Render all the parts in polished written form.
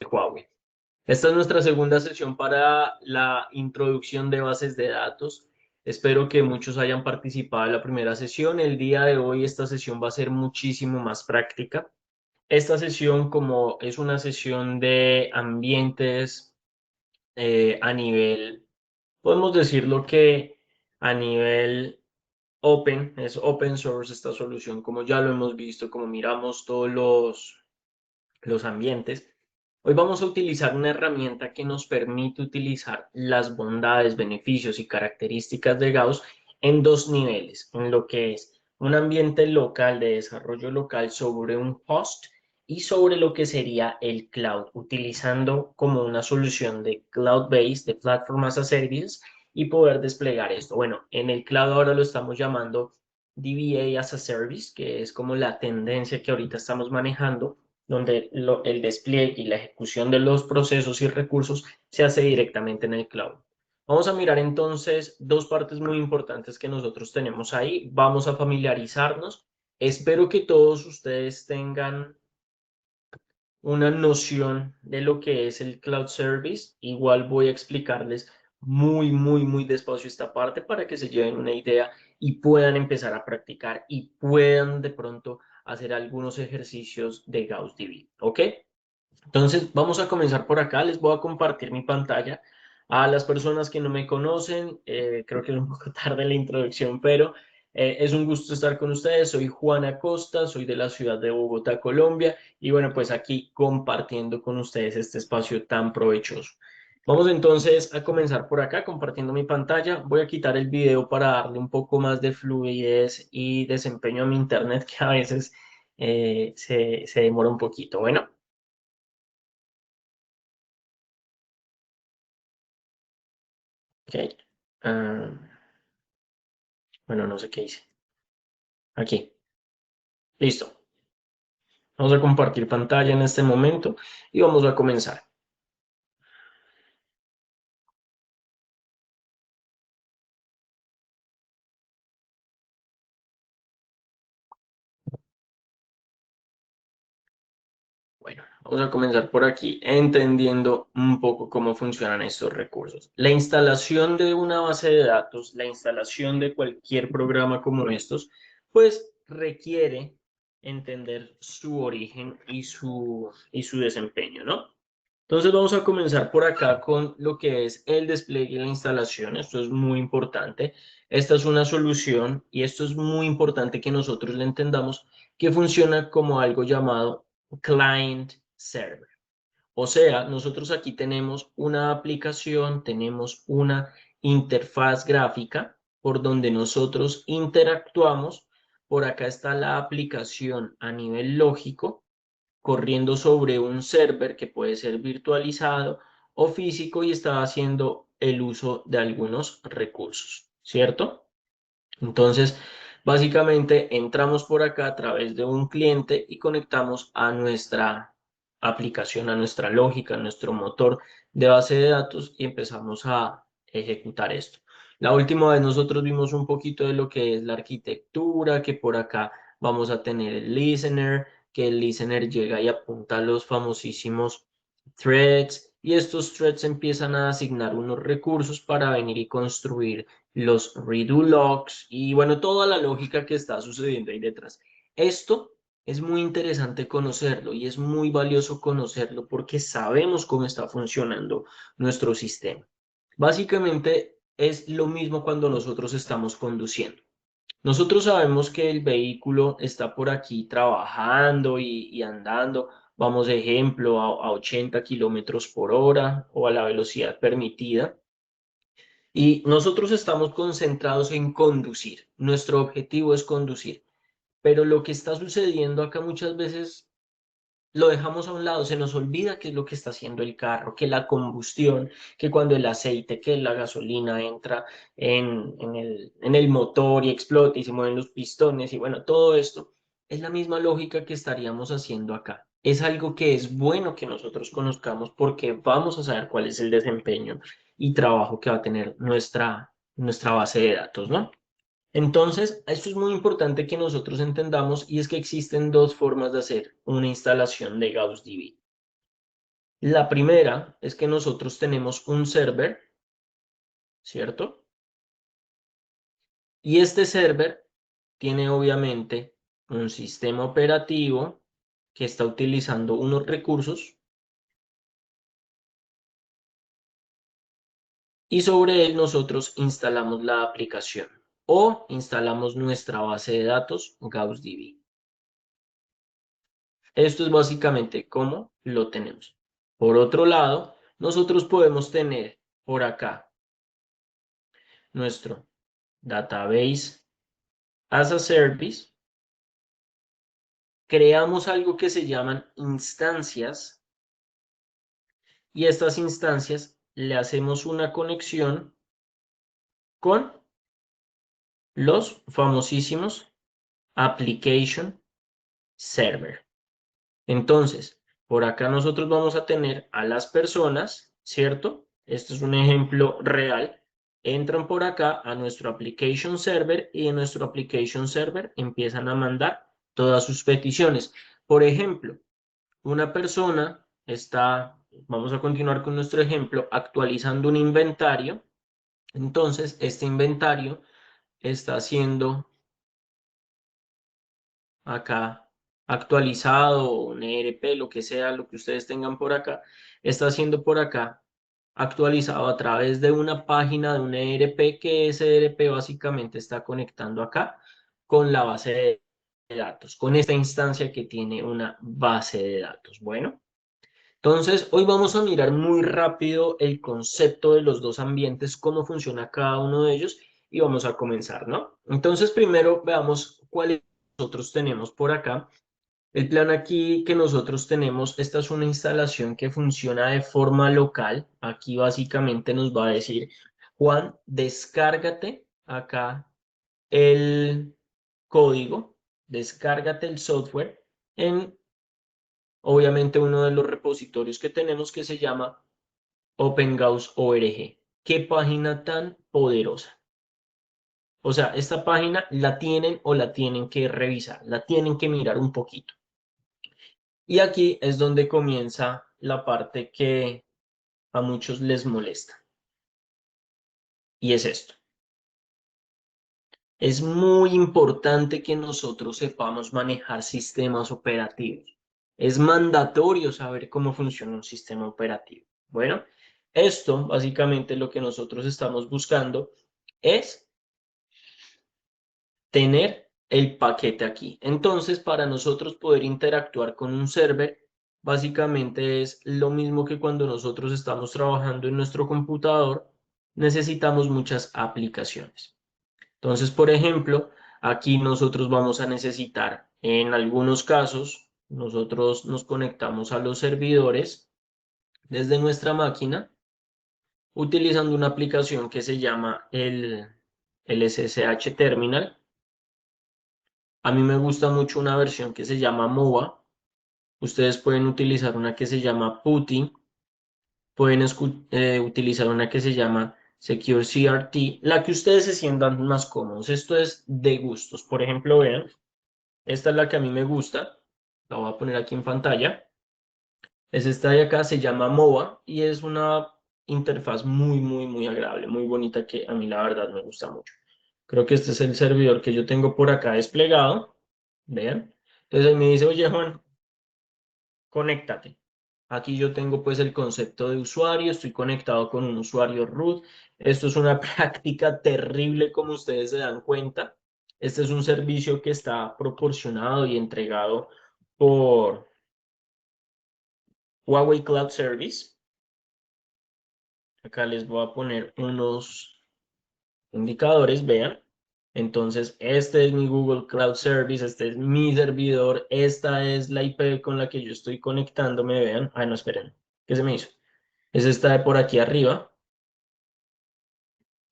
Huawei. Esta es nuestra segunda sesión para la introducción de bases de datos. Espero que muchos hayan participado en la primera sesión. El día de hoy esta sesión va a ser muchísimo más práctica. Esta sesión, como es una sesión de ambientes a nivel, podemos decirlo que a nivel open, es open source esta solución, como ya lo hemos visto, como miramos todos los ambientes. Hoy vamos a utilizar una herramienta que nos permite utilizar las bondades, beneficios y características de Gauss en dos niveles, en lo que es un ambiente local de desarrollo local sobre un host y sobre lo que sería el cloud, utilizando como una solución de cloud-based, de Platform as a Service, y poder desplegar esto. Bueno, en el cloud ahora lo estamos llamando DBA as a Service, que es como la tendencia que ahorita estamos manejando, donde el despliegue y la ejecución de los procesos y recursos se hace directamente en el cloud. Vamos a mirar entonces dos partes muy importantes que nosotros tenemos ahí. Vamos a familiarizarnos. Espero que todos ustedes tengan una noción de lo que es el cloud service. Igual voy a explicarles muy despacio esta parte para que se lleven una idea y puedan empezar a practicar y puedan de pronto hacer algunos ejercicios de GaussDB, ¿ok? Entonces, vamos a comenzar por acá. Les voy a compartir mi pantalla. A las personas que no me conocen, creo que es un poco tarde la introducción, pero es un gusto estar con ustedes. Soy Juan Acosta, soy de la ciudad de Bogotá, Colombia, y bueno, pues aquí compartiendo con ustedes este espacio tan provechoso. Vamos entonces a comenzar por acá compartiendo mi pantalla. Voy a quitar el video para darle un poco más de fluidez y desempeño a mi internet, que a veces se demora un poquito. Bueno. Ok. Ah, bueno, no sé qué hice. Aquí. Listo. Vamos a compartir pantalla en este momento y vamos a comenzar. Bueno, vamos a comenzar por aquí, entendiendo un poco cómo funcionan estos recursos. La instalación de una base de datos, la instalación de cualquier programa como estos, pues requiere entender su origen y su desempeño, ¿no? Entonces vamos a comenzar por acá con lo que es el despliegue y la instalación. Esto es muy importante. Esta es una solución y esto es muy importante que nosotros le entendamos, que funciona como algo llamado client server. O sea, nosotros aquí tenemos una aplicación, tenemos una interfaz gráfica por donde nosotros interactuamos. Por acá está la aplicación a nivel lógico corriendo sobre un server que puede ser virtualizado o físico y está haciendo el uso de algunos recursos, ¿cierto? Entonces, básicamente entramos por acá a través de un cliente y conectamos a nuestra aplicación, a nuestra lógica, a nuestro motor de base de datos y empezamos a ejecutar esto. La última vez nosotros vimos un poquito de lo que es la arquitectura, que por acá vamos a tener el listener, que el listener llega y apunta a los famosísimos threads y estos threads empiezan a asignar unos recursos para venir y construir los redo logs y bueno, toda la lógica que está sucediendo ahí detrás. Esto es muy interesante conocerlo y es muy valioso conocerlo porque sabemos cómo está funcionando nuestro sistema. Básicamente es lo mismo cuando nosotros estamos conduciendo. Nosotros sabemos que el vehículo está por aquí trabajando y andando, vamos, ejemplo, a 80 kilómetros por hora o a la velocidad permitida. Y nosotros estamos concentrados en conducir. Nuestro objetivo es conducir. Pero lo que está sucediendo acá muchas veces lo dejamos a un lado, se nos olvida qué es lo que está haciendo el carro, que la combustión, que cuando el aceite, que la gasolina entra en el motor y explota y se mueven los pistones y bueno, todo esto es la misma lógica que estaríamos haciendo acá. Es algo que es bueno que nosotros conozcamos porque vamos a saber cuál es el desempeño y trabajo que va a tener nuestra base de datos, ¿no? Entonces, esto es muy importante que nosotros entendamos y es que existen dos formas de hacer una instalación de GaussDB. La primera es que nosotros tenemos un server, ¿cierto? Y este server tiene obviamente un sistema operativo que está utilizando unos recursos y sobre él nosotros instalamos la aplicación o instalamos nuestra base de datos GaussDB. Esto es básicamente cómo lo tenemos. Por otro lado, nosotros podemos tener por acá nuestro database as a service. Creamos algo que se llaman instancias y estas instancias le hacemos una conexión con los famosísimos application server. Entonces, por acá nosotros vamos a tener a las personas, ¿cierto? Este es un ejemplo real. Entran por acá a nuestro application server y en nuestro application server empiezan a mandar todas sus peticiones. Por ejemplo, una persona está, vamos a continuar con nuestro ejemplo, actualizando un inventario. Entonces, este inventario está siendo acá actualizado, un ERP, lo que sea, lo que ustedes tengan por acá, está siendo por acá actualizado a través de una página de un ERP que ese ERP básicamente está conectando acá con la base de datos, con esta instancia que tiene una base de datos. Bueno. Entonces, hoy vamos a mirar muy rápido el concepto de los dos ambientes, cómo funciona cada uno de ellos y vamos a comenzar, ¿no? Entonces, primero veamos cuáles nosotros tenemos por acá. El plan aquí que nosotros tenemos, esta es una instalación que funciona de forma local. Aquí básicamente nos va a decir, Juan, descárgate acá el código, descárgate el software en obviamente uno de los repositorios que tenemos que se llama OpenGauss.org. ¡Qué página tan poderosa! O sea, esta página la tienen o la tienen que revisar, la tienen que mirar un poquito. Y aquí es donde comienza la parte que a muchos les molesta. Y es esto. Es muy importante que nosotros sepamos manejar sistemas operativos. Es mandatorio saber cómo funciona un sistema operativo. Bueno, esto básicamente lo que nosotros estamos buscando es tener el paquete aquí. Entonces, para nosotros poder interactuar con un server, básicamente es lo mismo que cuando nosotros estamos trabajando en nuestro computador, necesitamos muchas aplicaciones. Entonces, por ejemplo, aquí nosotros vamos a necesitar, en algunos casos, nosotros nos conectamos a los servidores desde nuestra máquina utilizando una aplicación que se llama el SSH Terminal. A mí me gusta mucho una versión que se llama MOVA. Ustedes pueden utilizar una que se llama PuTTY. Pueden utilizar una que se llama Secure CRT, la que ustedes se sientan más cómodos. Esto es de gustos. Por ejemplo, vean, esta es la que a mí me gusta. La voy a poner aquí en pantalla. Es esta de acá, se llama MOVA y es una interfaz muy agradable, muy bonita que a mí la verdad me gusta mucho. Creo que este es el servidor que yo tengo por acá desplegado. Vean. Entonces ahí me dice, oye Juan, conéctate. Aquí yo tengo pues el concepto de usuario, estoy conectado con un usuario root. Esto es una práctica terrible como ustedes se dan cuenta. Este es un servicio que está proporcionado y entregado por Huawei Cloud Service. Acá les voy a poner unos indicadores, vean. Entonces, este es mi Google Cloud Service, este es mi servidor, esta es la IP con la que yo estoy conectándome, vean. Ah, no, esperen, ¿qué se me hizo? Es esta de por aquí arriba.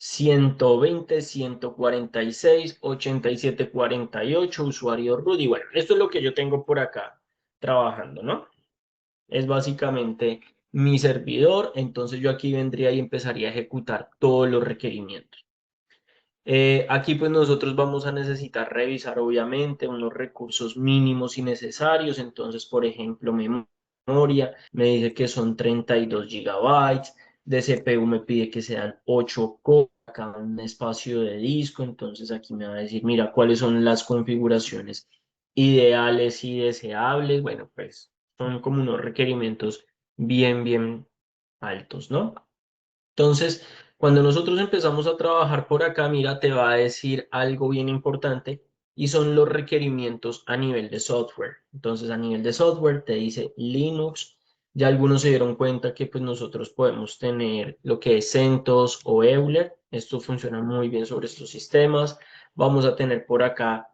120.146.87.48 usuario root. Y bueno, esto es lo que yo tengo por acá trabajando, ¿no? Es básicamente mi servidor, entonces yo aquí vendría y empezaría a ejecutar todos los requerimientos. Aquí pues nosotros vamos a necesitar revisar obviamente unos recursos mínimos y necesarios, entonces por ejemplo memoria. memoria, me dice que son 32 gigabytes, de CPU me pide que sean 8 cores, acá un espacio de disco, entonces aquí me va a decir, mira, cuáles son las configuraciones ideales y deseables, bueno, pues son como unos requerimientos bien altos, ¿no? Entonces, cuando nosotros empezamos a trabajar por acá, mira, te va a decir algo bien importante y son los requerimientos a nivel de software. Entonces, a nivel de software te dice Linux. Ya algunos se dieron cuenta que pues nosotros podemos tener lo que es CentOS o Euler. Esto funciona muy bien sobre estos sistemas. Vamos a tener por acá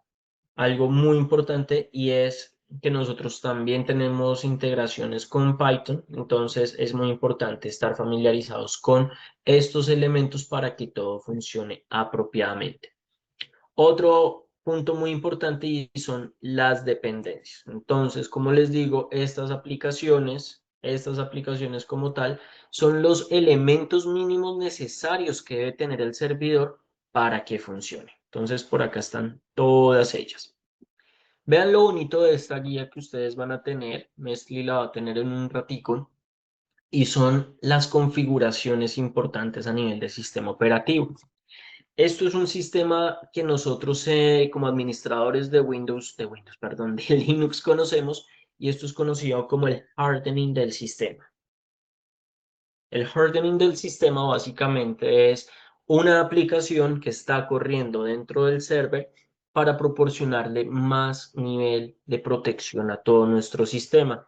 algo muy importante y es que nosotros también tenemos integraciones con Python, entonces es muy importante estar familiarizados con estos elementos para que todo funcione apropiadamente. Otro punto muy importante y son las dependencias. Entonces, como les digo, estas aplicaciones como tal, son los elementos mínimos necesarios que debe tener el servidor para que funcione. Entonces, por acá están todas ellas. Vean lo bonito de esta guía que ustedes van a tener, Mesli la va a tener en un ratico, y son las configuraciones importantes a nivel de sistema operativo. Esto es un sistema que nosotros como administradores perdón, de Linux conocemos, y esto es conocido como el hardening del sistema. El hardening del sistema básicamente es una aplicación que está corriendo dentro del server para proporcionarle más nivel de protección a todo nuestro sistema.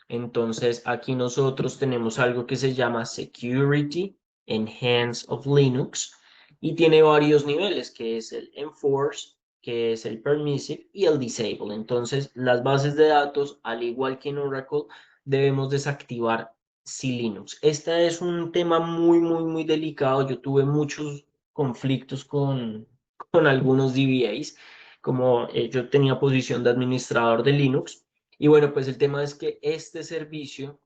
Entonces, aquí nosotros tenemos algo que se llama Security Enhanced of Linux y tiene varios niveles, que es el Enforce, que es el Permissive y el Disable. Entonces, las bases de datos, al igual que en Oracle, debemos desactivar Linux. Este es un tema muy delicado. Yo tuve muchos conflictos con algunos DBAs, como yo tenía posición de administrador de Linux. Y bueno, pues el tema es que este servicio,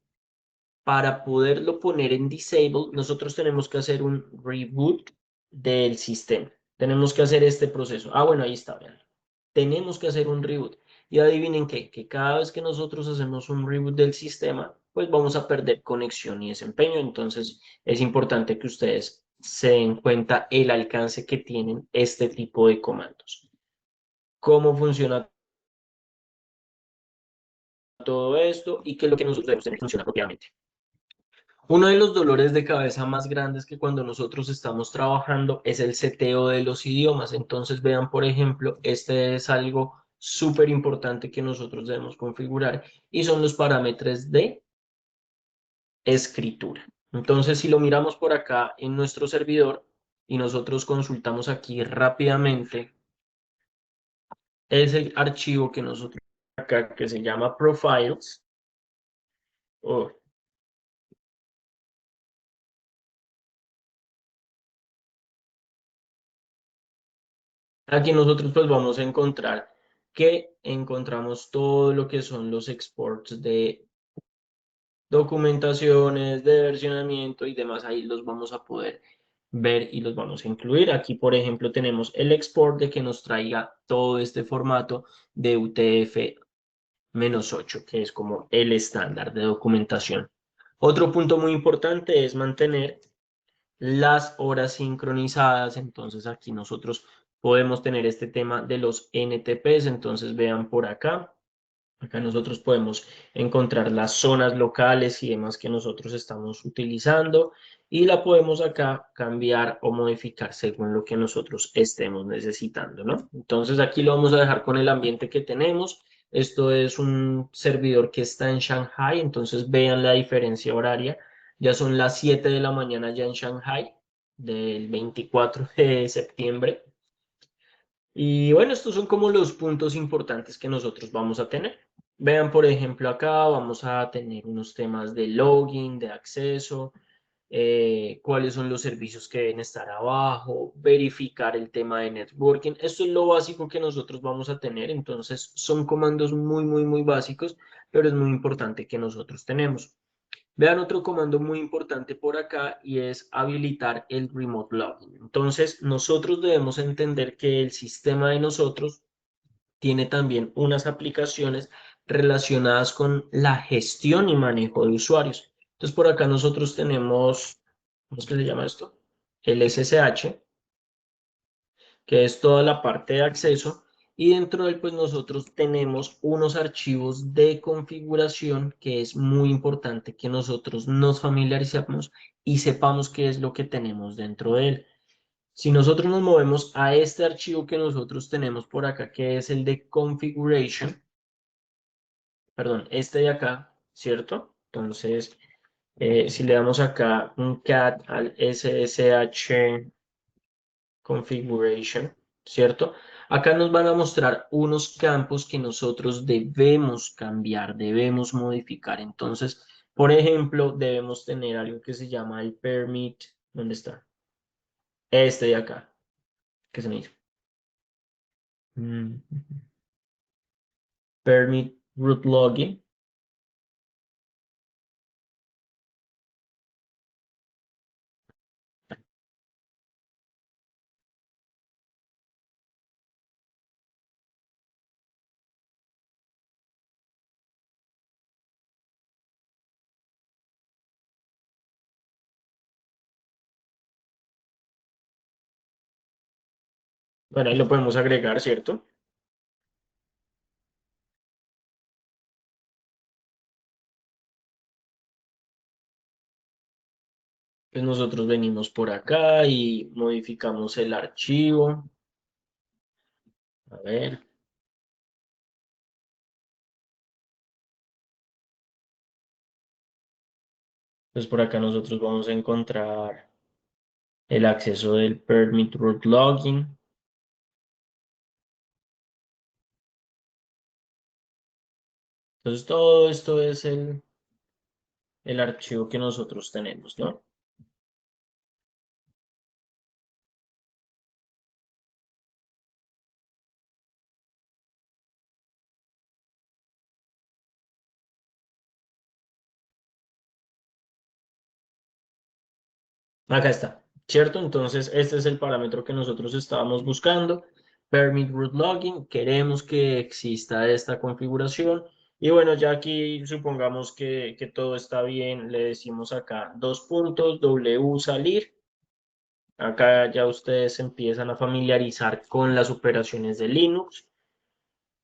para poderlo poner en disable, nosotros tenemos que hacer un reboot del sistema. Tenemos que hacer este proceso. Ah, bueno, ahí está, vean. Tenemos que hacer un reboot. Y adivinen qué, que cada vez que nosotros hacemos un reboot del sistema, pues vamos a perder conexión y desempeño. Entonces, es importante que ustedes se den cuenta el alcance que tienen este tipo de comandos. Cómo funciona todo esto y qué es lo que nosotros debemos tener que funciona propiamente. Uno de los dolores de cabeza más grandes que cuando nosotros estamos trabajando es el seteo de los idiomas. Entonces, vean, por ejemplo, este es algo súper importante que nosotros debemos configurar y son los parámetros de escritura. Entonces, si lo miramos por acá en nuestro servidor y nosotros consultamos aquí rápidamente, es el archivo que nosotros acá que se llama Profiles. Oh, aquí nosotros pues vamos a encontrar que encontramos todo lo que son los exports de documentaciones, de versionamiento y demás. Ahí los vamos a poder ver y los vamos a incluir. Aquí, por ejemplo, tenemos el export de que nos traiga todo este formato de UTF-8, que es como el estándar de documentación. Otro punto muy importante es mantener las horas sincronizadas. Entonces aquí nosotros podemos tener este tema de los NTPs. Entonces vean por acá. Acá nosotros podemos encontrar las zonas locales y demás que nosotros estamos utilizando y la podemos acá cambiar o modificar según lo que nosotros estemos necesitando, ¿no? Entonces aquí lo vamos a dejar con el ambiente que tenemos. Esto es un servidor que está en Shanghai, entonces vean la diferencia horaria. Ya son las 7 de la mañana ya en Shanghai del 24 de septiembre. Y bueno, estos son como los puntos importantes que nosotros vamos a tener. Vean, por ejemplo, acá vamos a tener unos temas de login, de acceso, cuáles son los servicios que deben estar abajo, verificar el tema de networking. Esto es lo básico que nosotros vamos a tener. Entonces, son comandos muy básicos, pero es muy importante que nosotros tenemos. Vean otro comando muy importante por acá y es habilitar el remote login. Entonces, nosotros debemos entender que el sistema de nosotros tiene también unas aplicaciones relacionadas con la gestión y manejo de usuarios. Entonces, por acá nosotros tenemos, ¿cómo es que se llama esto? El SSH, que es toda la parte de acceso, y dentro de él, pues nosotros tenemos unos archivos de configuración que es muy importante que nosotros nos familiaricemos y sepamos qué es lo que tenemos dentro de él. Si nosotros nos movemos a este archivo que nosotros tenemos por acá, que es el de configuration, perdón, este de acá, ¿cierto? Entonces, si le damos acá un cat al SSH configuration, ¿cierto? Acá nos van a mostrar unos campos que nosotros debemos cambiar, debemos modificar. Entonces, por ejemplo, debemos tener algo que se llama el permit. ¿Dónde está? Este de acá, que se me hizo. Mm, Permit root login. Bueno, ahí lo podemos agregar, ¿cierto? Pues nosotros venimos por acá y modificamos el archivo. A ver, pues por acá nosotros vamos a encontrar el acceso del permit root login. Entonces todo esto es el archivo que nosotros tenemos, ¿no? Acá está, ¿cierto? Entonces este es el parámetro que nosotros estábamos buscando. Permit root login, queremos que exista esta configuración. Y bueno, ya aquí supongamos que todo está bien, le decimos acá dos puntos, W salir. Acá ya ustedes empiezan a familiarizar con las operaciones de Linux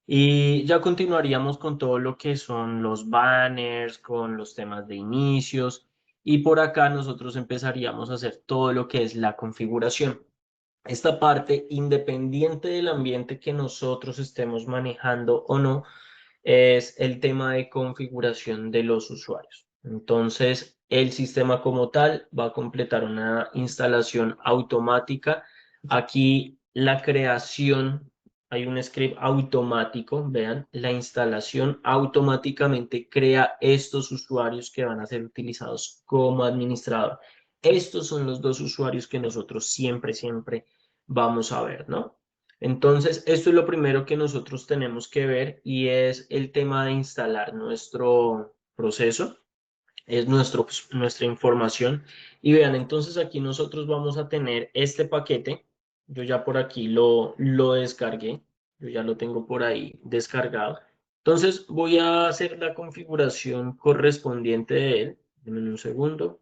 y ya continuaríamos con todo lo que son los banners, con los temas de inicios y por acá nosotros empezaríamos a hacer todo lo que es la configuración. Esta parte, independiente del ambiente que nosotros estemos manejando o no, es el tema de configuración de los usuarios. Entonces, el sistema como tal va a completar una instalación automática. Aquí la creación, hay un script automático, vean, la instalación automáticamente crea estos usuarios que van a ser utilizados como administrador. Estos son los dos usuarios que nosotros siempre vamos a ver, ¿no? Entonces, esto es lo primero que nosotros tenemos que ver y es el tema de instalar nuestro proceso, es nuestra información. Y vean, entonces aquí nosotros vamos a tener este paquete. Yo ya por aquí lo descargué, yo ya lo tengo por ahí descargado. Entonces, voy a hacer la configuración correspondiente de él. Denme un segundo.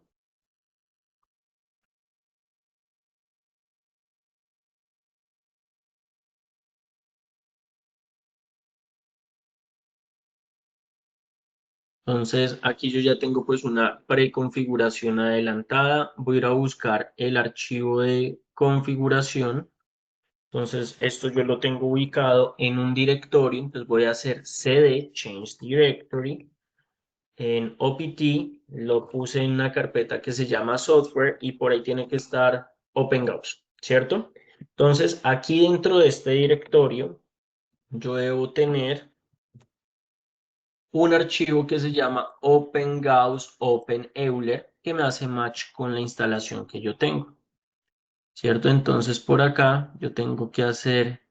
Entonces, aquí yo ya tengo pues una preconfiguración adelantada. Voy a ir a buscar el archivo de configuración. Entonces, esto yo lo tengo ubicado en un directorio. Entonces, voy a hacer cd change directory. En OPT lo puse en una carpeta que se llama software y por ahí tiene que estar OpenGauss, ¿cierto? Entonces, aquí dentro de este directorio, yo debo tener un archivo que se llama OpenGauss OpenEuler que me hace match con la instalación que yo tengo, ¿cierto? Entonces por acá yo tengo que hacer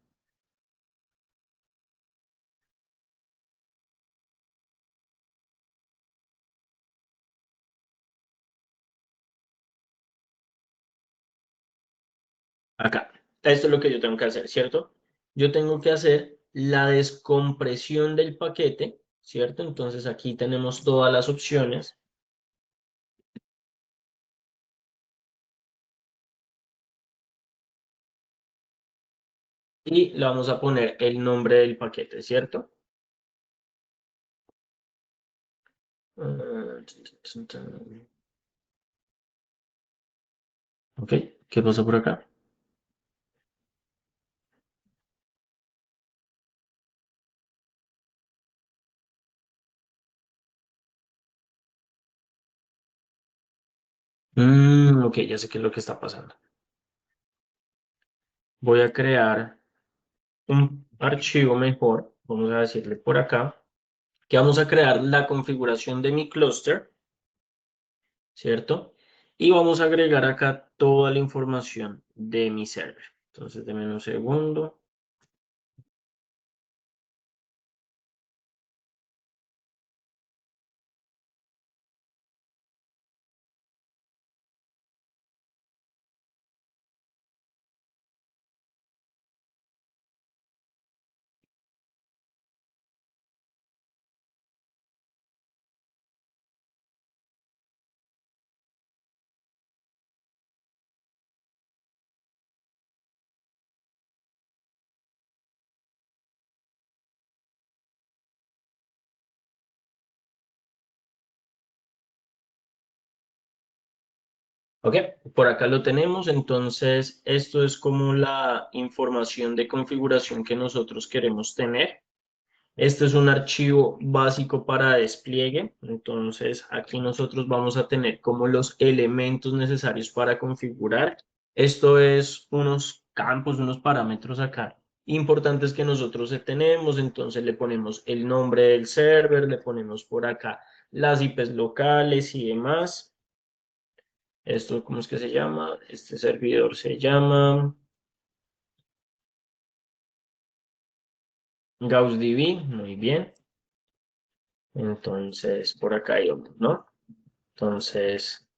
acá. Esto es lo que yo tengo que hacer, ¿cierto? Yo tengo que hacer la descompresión del paquete, ¿cierto? Entonces aquí tenemos todas las opciones. Y le vamos a poner el nombre del paquete, ¿cierto? Ok, ¿qué pasó por acá? Ok, ya sé qué es lo que está pasando. Voy a crear un archivo mejor, vamos a decirle por acá, que vamos a crear la configuración de mi clúster, ¿cierto? Y vamos a agregar acá toda la información de mi server. Entonces, denme un segundo. Ok, por acá lo tenemos. Entonces, esto es como la información de configuración que nosotros queremos tener. Este es un archivo básico para despliegue. Entonces, aquí nosotros vamos a tener como los elementos necesarios para configurar. Esto es unos campos, unos parámetros acá importantes que nosotros tenemos. Entonces, le ponemos el nombre del server, le ponemos por acá las IPs locales y demás. Esto, ¿cómo es que se llama? Este servidor se llama GaussDB, muy bien. Entonces, por acá hay otro, ¿no? Entonces,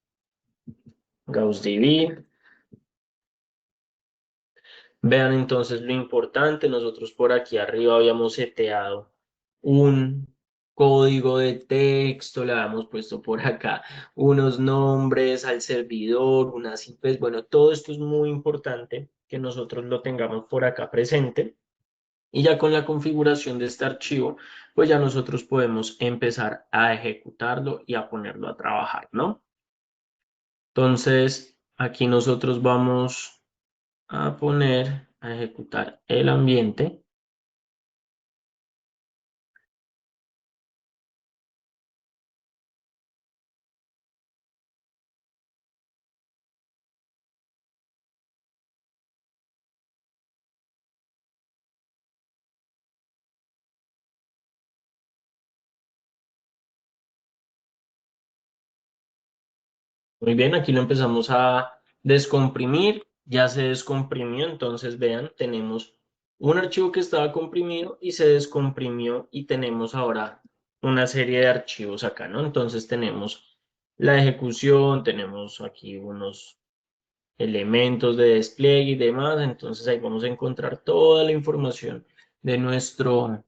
GaussDB. Vean entonces lo importante, nosotros por aquí arriba habíamos seteado un código de texto, le habíamos puesto por acá unos nombres al servidor, unas IPs, bueno, todo esto es muy importante que nosotros lo tengamos por acá presente. Y ya con la configuración de este archivo, pues ya nosotros podemos empezar a ejecutarlo y a ponerlo a trabajar, ¿no? Entonces, aquí nosotros vamos a poner a ejecutar el ambiente. Muy bien, aquí lo empezamos a descomprimir. Ya se descomprimió, entonces vean, tenemos un archivo que estaba comprimido y se descomprimió y tenemos ahora una serie de archivos acá, ¿no? Entonces tenemos la ejecución, tenemos aquí unos elementos de despliegue y demás. Entonces ahí vamos a encontrar toda la información de nuestro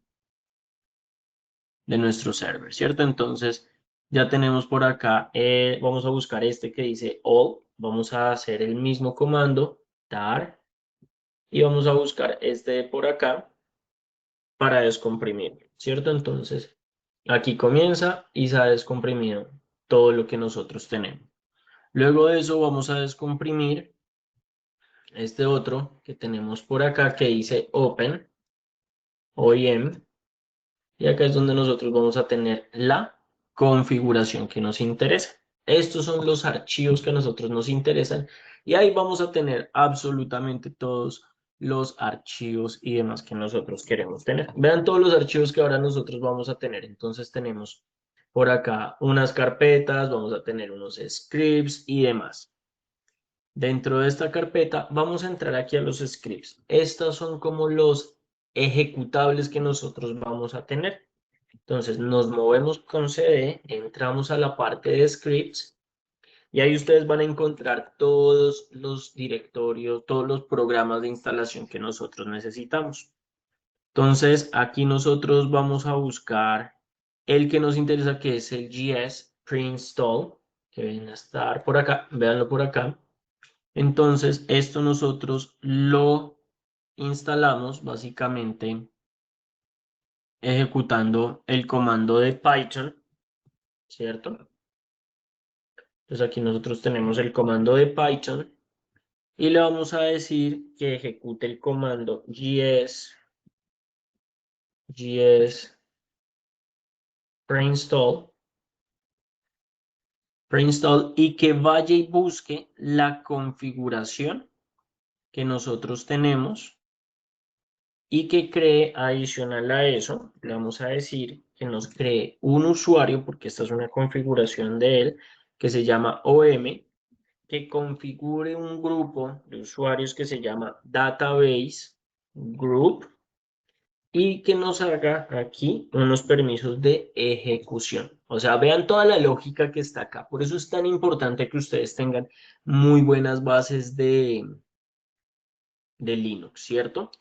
server, ¿cierto? Entonces ya tenemos por acá, vamos a buscar este que dice all, vamos a hacer el mismo comando, tar, y vamos a buscar este de por acá para descomprimir, ¿cierto? Entonces aquí comienza y se ha descomprimido todo lo que nosotros tenemos. Luego de eso vamos a descomprimir este otro que tenemos por acá que dice open, OEM, y acá es donde nosotros vamos a tener la configuración que nos interesa. Estos son los archivos que a nosotros nos interesan y ahí vamos a tener absolutamente todos los archivos y demás que nosotros queremos tener. Vean todos los archivos que ahora nosotros vamos a tener. Entonces tenemos por acá unas carpetas, vamos a tener unos scripts y demás. Dentro de esta carpeta vamos a entrar aquí a los scripts. Estos son como los ejecutables que nosotros vamos a tener. Entonces nos movemos con CD, entramos a la parte de scripts y ahí ustedes van a encontrar todos los directorios, todos los programas de instalación que nosotros necesitamos. Entonces aquí nosotros vamos a buscar el que nos interesa, que es el GS pre-install, que viene a estar por acá, véanlo por acá. Entonces, esto nosotros lo instalamos básicamente ejecutando el comando de Python, ¿cierto? Entonces aquí nosotros tenemos el comando de Python y le vamos a decir que ejecute el comando gs preinstall y que vaya y busque la configuración que nosotros tenemos y que cree adicional a eso. Le vamos a decir que nos cree un usuario, porque esta es una configuración de él, que se llama OM, que configure un grupo de usuarios que se llama Database Group y que nos haga aquí unos permisos de ejecución. O sea, vean toda la lógica que está acá. Por eso es tan importante que ustedes tengan muy buenas bases de Linux, ¿cierto?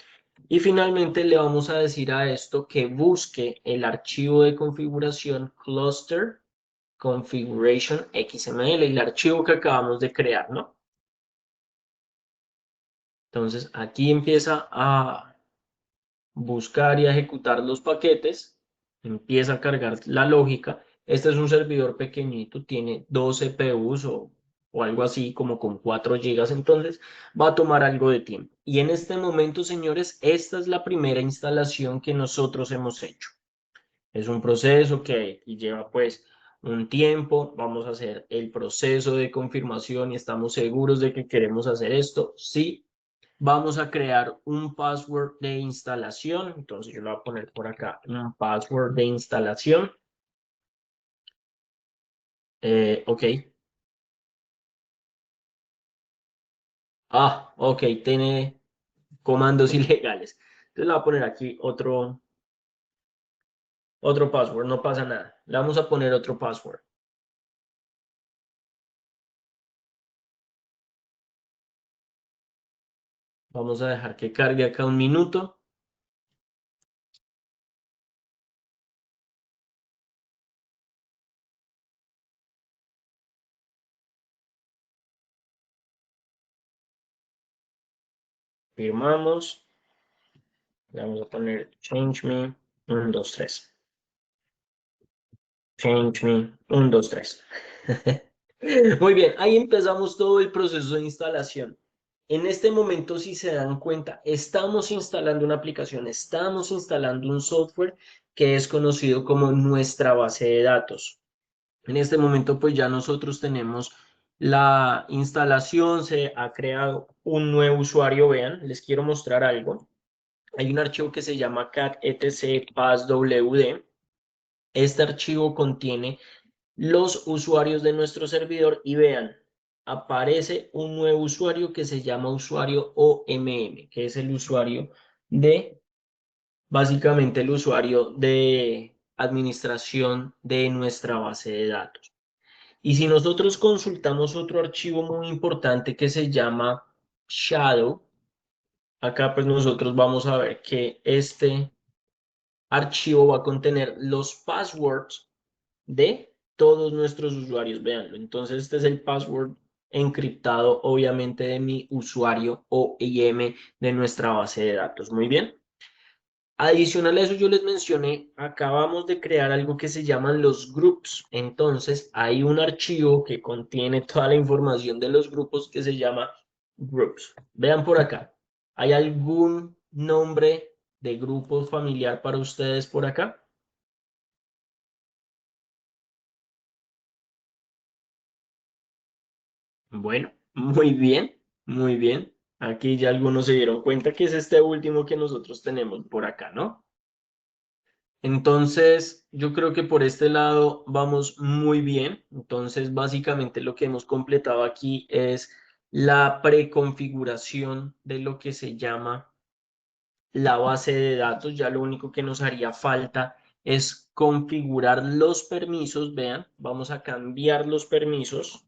Y finalmente le vamos a decir a esto que busque el archivo de configuración cluster configuration XML, el archivo que acabamos de crear, ¿no? Entonces aquí empieza a buscar y a ejecutar los paquetes, empieza a cargar la lógica. Este es un servidor pequeñito, tiene 2 CPUs o algo así, como con 4 gigas, entonces va a tomar algo de tiempo. Y en este momento, señores, esta es la primera instalación que nosotros hemos hecho. Es un proceso que lleva pues un tiempo, vamos a hacer el proceso de confirmación y estamos seguros de que queremos hacer esto. Sí, vamos a crear un password de instalación. Entonces yo le voy a poner por acá un password de instalación. Ok. Ah, ok, tiene comandos ilegales. Entonces le voy a poner aquí otro password, no pasa nada. Le vamos a poner otro password. Vamos a dejar que cargue acá un minuto. Firmamos. Le vamos a poner change me 1, 2, 3. Change me 1, 2, 3. Muy bien, ahí empezamos todo el proceso de instalación. En este momento, si se dan cuenta, estamos instalando una aplicación, estamos instalando un software que es conocido como nuestra base de datos. En este momento, pues ya nosotros tenemos la instalación, se ha creado un nuevo usuario. Vean, les quiero mostrar algo. Hay un archivo que se llama cat etc passwd. Este archivo contiene los usuarios de nuestro servidor y vean, aparece un nuevo usuario que se llama usuario OMM, que es el usuario de, básicamente el usuario de administración de nuestra base de datos. Y si nosotros consultamos otro archivo muy importante que se llama Shadow, acá pues nosotros vamos a ver que este archivo va a contener los passwords de todos nuestros usuarios, véanlo. Entonces, este es el password encriptado, obviamente, de mi usuario OIM de nuestra base de datos. Muy bien. Adicional a eso, yo les mencioné, acabamos de crear algo que se llaman los groups. Entonces, hay un archivo que contiene toda la información de los grupos que se llama groups. Vean por acá. ¿Hay algún nombre de grupo familiar para ustedes por acá? Bueno, muy bien, muy bien. Aquí ya algunos se dieron cuenta que es este último que nosotros tenemos por acá, ¿no? Entonces, yo creo que por este lado vamos muy bien. Entonces, básicamente lo que hemos completado aquí es la preconfiguración de lo que se llama la base de datos. Ya lo único que nos haría falta es configurar los permisos. Vean, vamos a cambiar los permisos.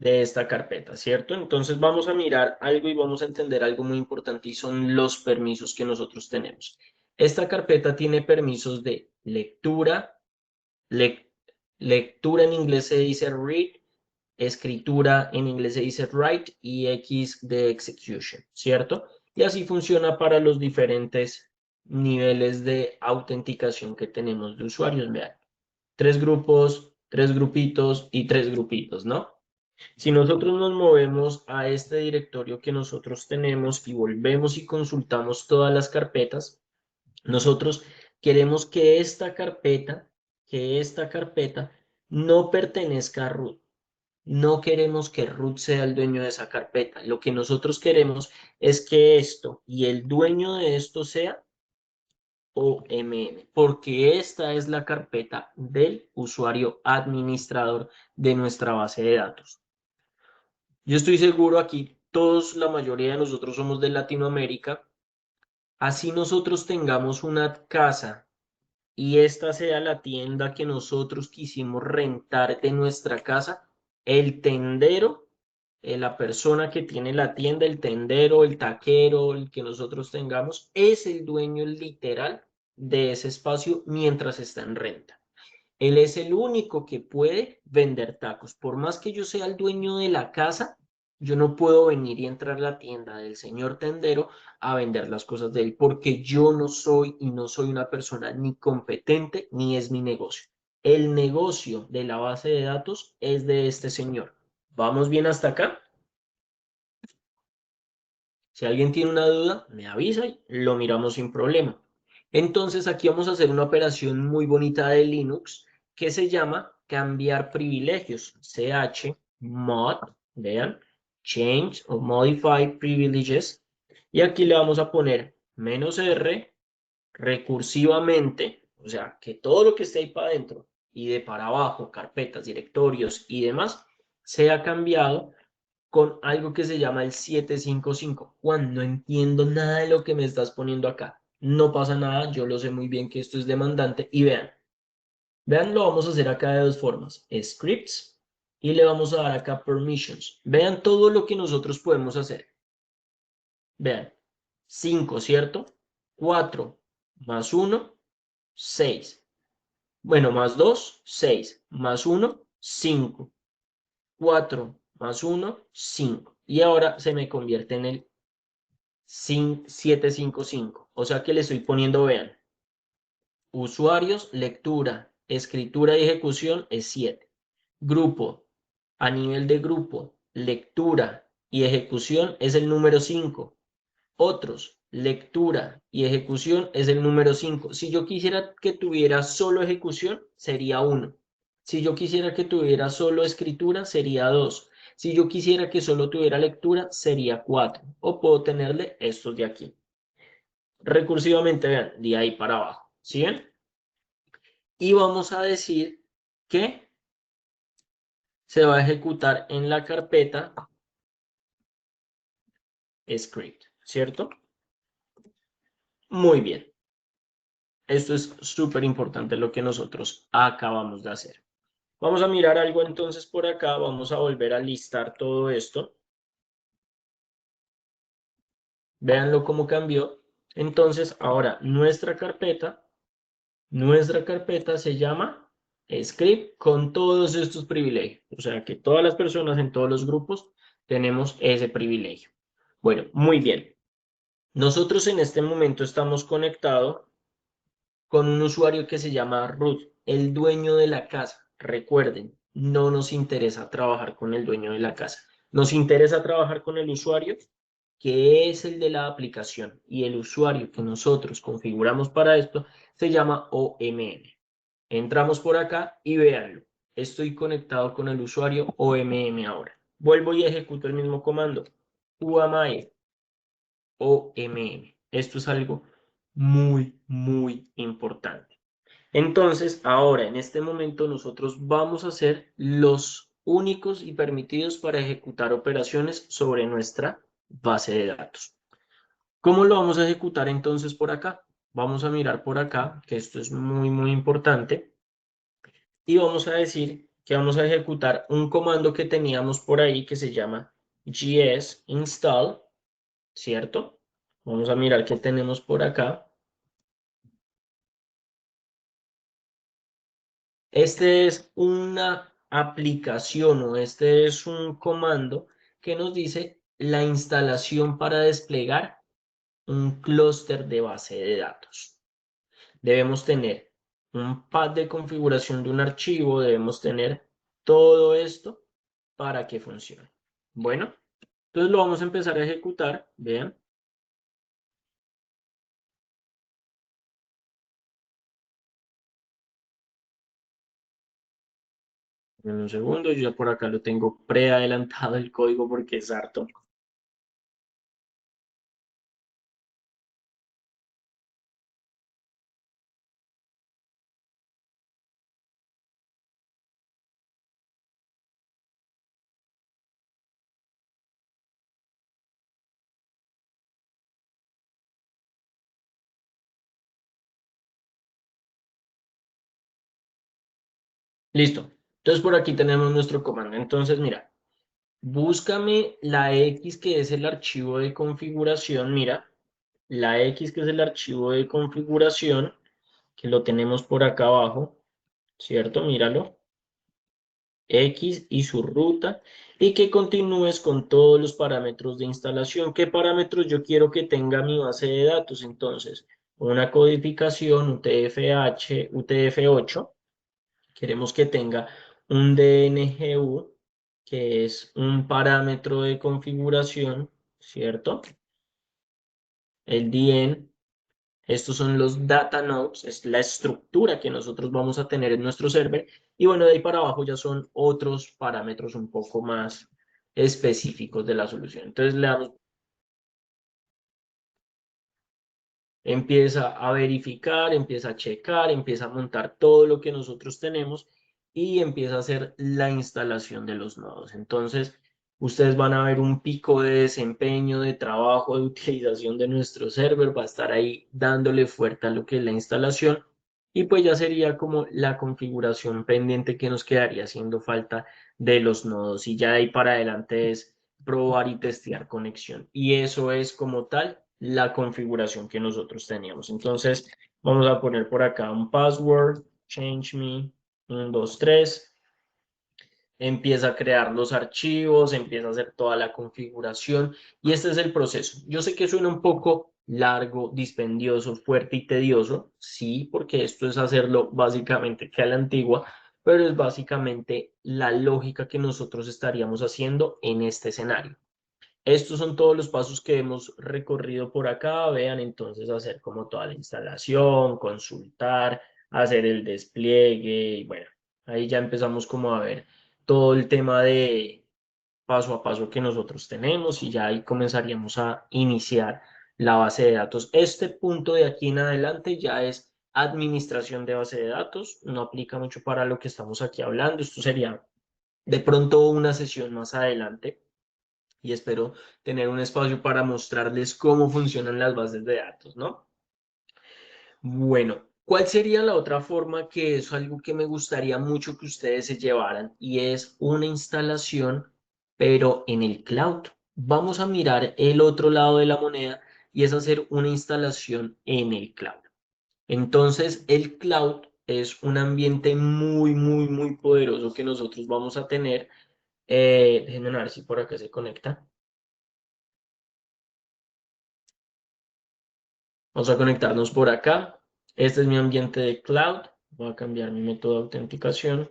de esta carpeta, ¿cierto? Entonces vamos a mirar algo y vamos a entender algo muy importante y son los permisos que nosotros tenemos. Esta carpeta tiene permisos de lectura, lectura en inglés se dice read, escritura en inglés se dice write y X de execution, ¿cierto? Y así funciona para los diferentes niveles de autenticación que tenemos de usuarios. Vean, 3 grupos, 3 grupitos y 3 grupitos, ¿no? Si nosotros nos movemos a este directorio que nosotros tenemos y volvemos y consultamos todas las carpetas, nosotros queremos que esta carpeta no pertenezca a root. No queremos que root sea el dueño de esa carpeta. Lo que nosotros queremos es que esto y el dueño de esto sea OMM, porque esta es la carpeta del usuario administrador de nuestra base de datos. Yo estoy seguro aquí, todos, la mayoría de nosotros somos de Latinoamérica. Así nosotros tengamos una casa y esta sea la tienda que nosotros quisimos rentar de nuestra casa, el tendero, la persona que tiene la tienda, el tendero, el taquero, el que nosotros tengamos, es el dueño literal de ese espacio mientras está en renta. Él es el único que puede vender tacos. Por más que yo sea el dueño de la casa, yo no puedo venir y entrar a la tienda del señor tendero a vender las cosas de él, porque yo no soy y no soy una persona ni competente ni es mi negocio. El negocio de la base de datos es de este señor. ¿Vamos bien hasta acá? Si alguien tiene una duda, me avisa y lo miramos sin problema. Entonces aquí vamos a hacer una operación muy bonita de Linux que se llama cambiar privilegios. chmod, vean, change o modify privileges. Y aquí le vamos a poner "-r", recursivamente, o sea, que todo lo que esté ahí para adentro y de para abajo, carpetas, directorios y demás, sea cambiado con algo que se llama el 755. Juan, no entiendo nada de lo que me estás poniendo acá. No pasa nada, yo lo sé muy bien que esto es demandante. Y vean, lo vamos a hacer acá de 2 formas. Scripts y le vamos a dar acá permissions. Vean todo lo que nosotros podemos hacer. Vean, 5, ¿cierto? 4 más 1, 6. Bueno, más 2, 6. Más 1, 5. 4 más 1, 5. Y ahora se me convierte en el 755. O sea que le estoy poniendo, vean, usuarios, lectura, escritura y ejecución es 7. Grupo, a nivel de grupo, lectura y ejecución es el número 5. Otros, lectura y ejecución es el número 5. Si yo quisiera que tuviera solo ejecución, sería 1. Si yo quisiera que tuviera solo escritura, sería 2. Si yo quisiera que solo tuviera lectura, sería 4. O puedo tenerle estos de aquí. Recursivamente, vean, de ahí para abajo. ¿Sí ven? Y vamos a decir que se va a ejecutar en la carpeta script, ¿cierto? Muy bien. Esto es súper importante lo que nosotros acabamos de hacer. Vamos a mirar algo entonces por acá. Vamos a volver a listar todo esto. Véanlo cómo cambió. Entonces, ahora nuestra carpeta se llama script con todos estos privilegios. O sea que todas las personas en todos los grupos tenemos ese privilegio. Bueno, muy bien. Nosotros en este momento estamos conectados con un usuario que se llama root, el dueño de la casa. Recuerden, no nos interesa trabajar con el dueño de la casa. Nos interesa trabajar con el usuario que es el de la aplicación y el usuario que nosotros configuramos para esto se llama OMM. Entramos por acá y véanlo. Estoy conectado con el usuario OMM ahora. Vuelvo y ejecuto el mismo comando. UAMI OMM. Esto es algo muy, muy importante. Entonces, ahora en este momento nosotros vamos a ser los únicos y permitidos para ejecutar operaciones sobre nuestra base de datos. ¿Cómo lo vamos a ejecutar entonces por acá? Vamos a mirar por acá, que esto es muy, muy importante. Y vamos a decir que vamos a ejecutar un comando que teníamos por ahí que se llama gs install, ¿cierto? Vamos a mirar qué tenemos por acá. Este es una aplicación o este es un comando que nos dice la instalación para desplegar un clúster de base de datos. Debemos tener un pad de configuración de un archivo, debemos tener todo esto para que funcione. Bueno, entonces lo vamos a empezar a ejecutar. Vean. En un segundo, yo ya por acá lo tengo preadelantado el código porque es harto. Listo. Entonces por aquí tenemos nuestro comando. Entonces, mira, búscame la X que es el archivo de configuración. Mira, la X que es el archivo de configuración, que lo tenemos por acá abajo, ¿cierto? Míralo. X y su ruta y que continúes con todos los parámetros de instalación. ¿Qué parámetros yo quiero que tenga mi base de datos? Entonces, una codificación UTF-8, UTF-8. Queremos que tenga un DNGU, que es un parámetro de configuración, ¿cierto? El DN. Estos son los data nodes, es la estructura que nosotros vamos a tener en nuestro server. Y bueno, de ahí para abajo ya son otros parámetros un poco más específicos de la solución. Entonces le damos, empieza a verificar, empieza a checar, empieza a montar todo lo que nosotros tenemos y empieza a hacer la instalación de los nodos. Entonces, ustedes van a ver un pico de desempeño, de trabajo, de utilización de nuestro server, va a estar ahí dándole fuerte a lo que es la instalación y pues ya sería como la configuración pendiente que nos quedaría haciendo falta de los nodos y ya de ahí para adelante es probar y testear conexión. Y eso es como tal la configuración que nosotros teníamos. Entonces, vamos a poner por acá un password, change me, 1, 2, 3. Empieza a crear los archivos, empieza a hacer toda la configuración y este es el proceso. Yo sé que suena un poco largo, dispendioso, fuerte y tedioso, sí, porque esto es hacerlo básicamente que a la antigua, pero es básicamente la lógica que nosotros estaríamos haciendo en este escenario. Estos son todos los pasos que hemos recorrido por acá. Vean, entonces hacer como toda la instalación, consultar, hacer el despliegue y bueno, ahí ya empezamos como a ver todo el tema de paso a paso que nosotros tenemos y ya ahí comenzaríamos a iniciar la base de datos. Este punto de aquí en adelante ya es administración de base de datos, no aplica mucho para lo que estamos aquí hablando. Esto sería de pronto una sesión más adelante y espero tener un espacio para mostrarles cómo funcionan las bases de datos, ¿no? Bueno, ¿cuál sería la otra forma que es algo que me gustaría mucho que ustedes se llevaran? Y es una instalación, pero en el cloud. Vamos a mirar el otro lado de la moneda y es hacer una instalación en el cloud. Entonces, el cloud es un ambiente muy, muy, muy poderoso que nosotros vamos a tener. Déjenme ver si por acá se conecta. Vamos a conectarnos por acá. Este es mi ambiente de cloud. Voy a cambiar mi método de autenticación.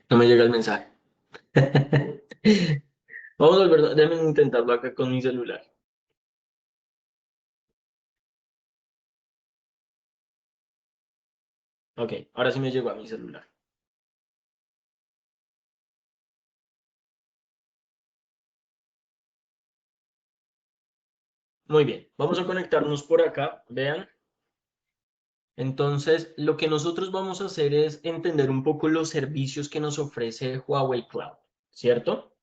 No me llega el mensaje. Vamos a volver, déjenme intentarlo acá con mi celular. Ok, ahora sí me llegó a mi celular. Muy bien, vamos a conectarnos por acá, vean. Entonces, lo que nosotros vamos a hacer es entender un poco los servicios que nos ofrece Huawei Cloud, ¿cierto?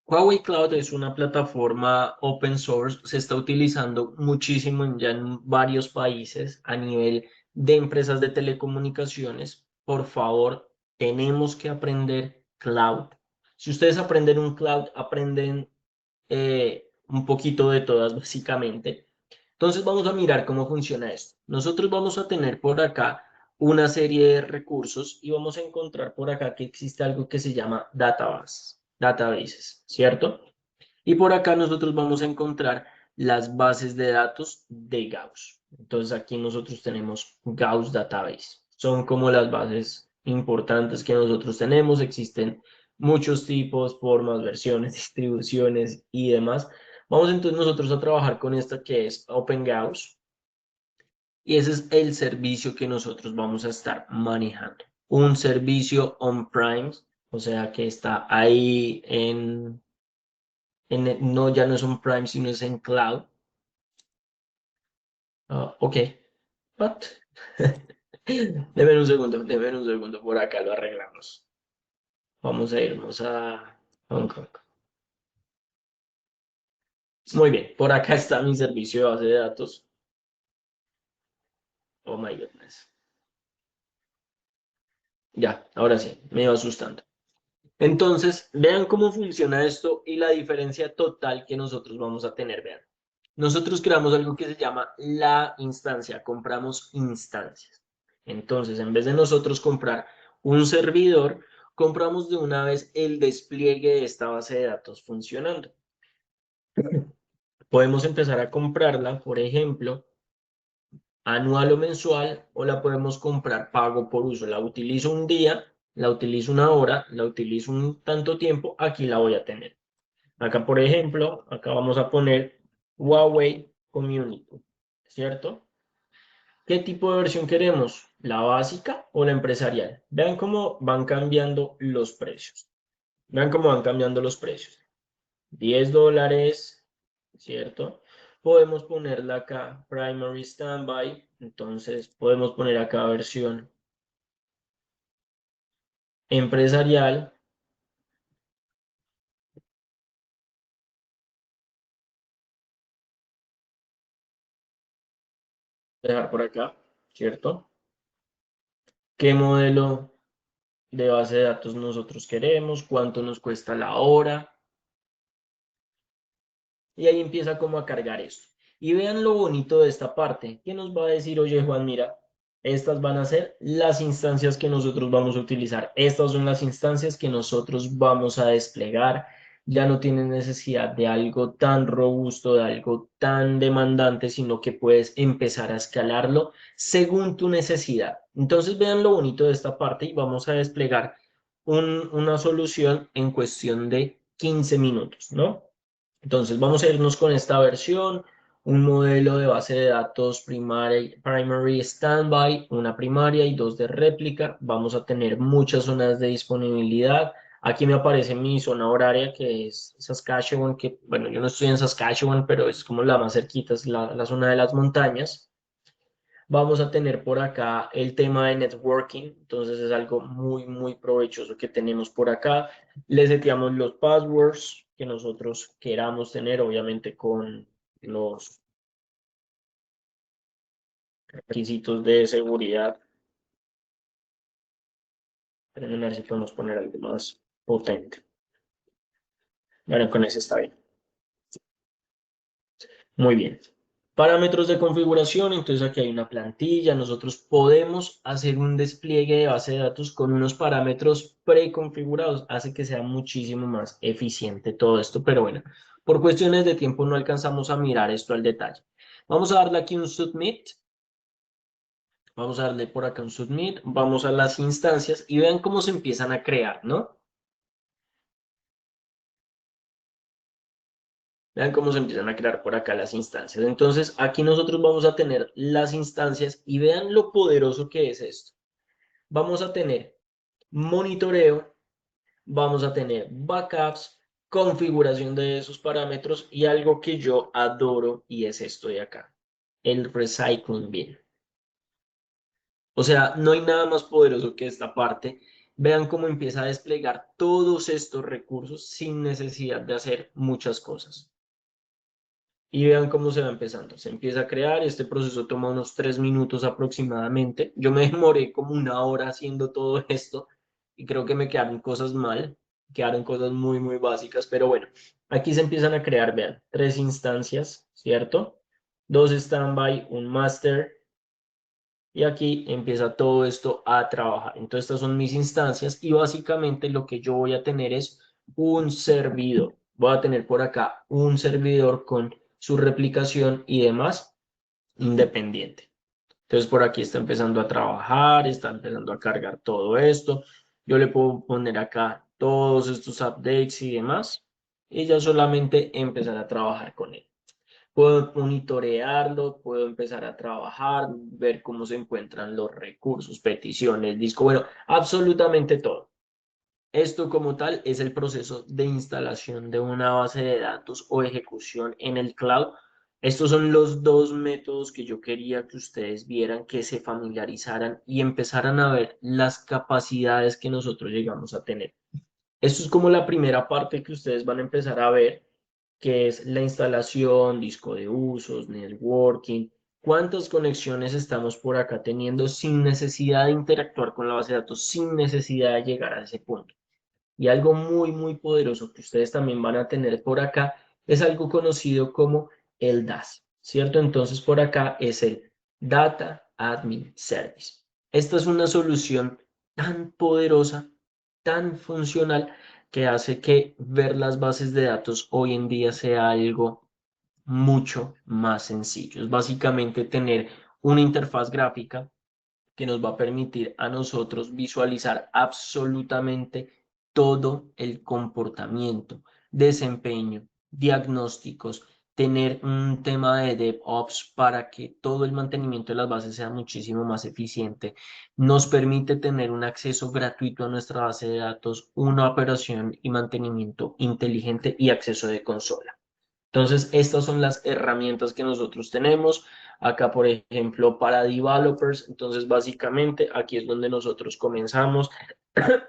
Huawei Cloud es una plataforma open source, se está utilizando muchísimo ya en varios países a nivel de empresas de telecomunicaciones. Por favor, tenemos que aprender cloud. Si ustedes aprenden un cloud, aprenden un poquito de todas, básicamente. Entonces vamos a mirar cómo funciona esto. Nosotros vamos a tener por acá una serie de recursos y vamos a encontrar por acá que existe algo que se llama databases, ¿cierto? Y por acá nosotros vamos a encontrar las bases de datos de Gauss. Entonces aquí nosotros tenemos Gauss Database. Son como las bases importantes que nosotros tenemos. Existen muchos tipos, formas, versiones, distribuciones y demás. Vamos entonces nosotros a trabajar con esta que es OpenGauss y ese es el servicio que nosotros vamos a estar manejando. Un servicio on-prime, o sea que está ahí no, ya no es on-prime, sino es en cloud. Ah, ok, but denme un segundo, por acá lo arreglamos. Vamos a irnos a Hong Kong. Muy bien, por acá está mi servicio de base de datos. Oh my goodness. Ya, ahora sí, me iba asustando. Entonces, vean cómo funciona esto y la diferencia total que nosotros vamos a tener. Vean, nosotros creamos algo que se llama la instancia, compramos instancias. Entonces, en vez de nosotros comprar un servidor, compramos de una vez el despliegue de esta base de datos funcionando. Podemos empezar a comprarla, por ejemplo, anual o mensual, o la podemos comprar pago por uso. La utilizo un día, la utilizo una hora, la utilizo un tanto tiempo, aquí la voy a tener. Acá, por ejemplo, acá vamos a poner Huawei Community, ¿cierto? ¿Qué tipo de versión queremos? ¿La básica o la empresarial? Vean cómo van cambiando los precios. Vean cómo van cambiando los precios. $10, ¿cierto? Podemos ponerla acá, Primary Standby. Entonces, podemos poner acá versión empresarial. Dejar por acá, ¿cierto? ¿Qué modelo de base de datos nosotros queremos? ¿Cuánto nos cuesta la hora? Y ahí empieza como a cargar esto. Y vean lo bonito de esta parte, que nos va a decir, oye Juan, mira, estas van a ser las instancias que nosotros vamos a utilizar. Estas son las instancias que nosotros vamos a desplegar. Ya no tienes necesidad de algo tan robusto, de algo tan demandante, sino que puedes empezar a escalarlo según tu necesidad. Entonces vean lo bonito de esta parte y vamos a desplegar una solución en cuestión de 15 minutos, ¿no? Entonces vamos a irnos con esta versión, un modelo de base de datos primary standby, una primaria y dos de réplica. Vamos a tener muchas zonas de disponibilidad. Aquí me aparece mi zona horaria que es Saskatchewan, que bueno, yo no estoy en Saskatchewan, pero es como la más cerquita, es la zona de las montañas. Vamos a tener por acá el tema de networking, entonces es algo muy provechoso que tenemos por acá. Le seteamos los passwords que nosotros queramos tener, obviamente con los requisitos de seguridad. Pero a ver si podemos poner algo más potente. Bueno, con ese está bien. Muy bien. Parámetros de configuración, entonces aquí hay una plantilla, nosotros podemos hacer un despliegue de base de datos con unos parámetros preconfigurados, hace que sea muchísimo más eficiente todo esto, pero bueno, por cuestiones de tiempo no alcanzamos a mirar esto al detalle. Vamos a darle aquí un submit, vamos a darle por acá un submit, vamos a las instancias y vean cómo se empiezan a crear, ¿no? Vean cómo se empiezan a crear por acá las instancias. Entonces, aquí nosotros vamos a tener las instancias y vean lo poderoso que es esto. Vamos a tener monitoreo, vamos a tener backups, configuración de esos parámetros y algo que yo adoro y es esto de acá, el recycling bin. O sea, no hay nada más poderoso que esta parte. Vean cómo empieza a desplegar todos estos recursos sin necesidad de hacer muchas cosas. Y vean cómo se va empezando. Se empieza a crear, este proceso toma unos 3 minutos aproximadamente. Yo me demoré como una hora haciendo todo esto y creo que me quedaron cosas mal, quedaron cosas muy, muy básicas, pero bueno, aquí se empiezan a crear, vean, 3 instancias, ¿cierto? 2 standby, un master y aquí empieza todo esto a trabajar. Entonces estas son mis instancias y básicamente lo que yo voy a tener es un servidor. Voy a tener por acá un servidor con su replicación y demás independiente. Entonces por aquí está empezando a trabajar, está empezando a cargar todo esto. Yo le puedo poner acá todos estos updates y demás y ya solamente empezar a trabajar con él. Puedo monitorearlo, puedo empezar a trabajar, ver cómo se encuentran los recursos, peticiones, disco, bueno, absolutamente todo. Esto como tal es el proceso de instalación de una base de datos o ejecución en el cloud. Estos son los dos métodos que yo quería que ustedes vieran, que se familiarizaran y empezaran a ver las capacidades que nosotros llegamos a tener. Esto es como la primera parte que ustedes van a empezar a ver, que es la instalación, disco de usos, networking, cuántas conexiones estamos por acá teniendo sin necesidad de interactuar con la base de datos, sin necesidad de llegar a ese punto. Y algo muy, muy poderoso que ustedes también van a tener por acá es algo conocido como el DAS, ¿cierto? Entonces por acá es el Data Admin Service. Esta es una solución tan poderosa, tan funcional, que hace que ver las bases de datos hoy en día sea algo mucho más sencillo. Es básicamente tener una interfaz gráfica que nos va a permitir a nosotros visualizar absolutamente todo el comportamiento, desempeño, diagnósticos, tener un tema de DevOps para que todo el mantenimiento de las bases sea muchísimo más eficiente. Nos permite tener un acceso gratuito a nuestra base de datos, una operación y mantenimiento inteligente y acceso de consola. Entonces, estas son las herramientas que nosotros tenemos. Acá, por ejemplo, para developers, entonces básicamente aquí es donde nosotros comenzamos a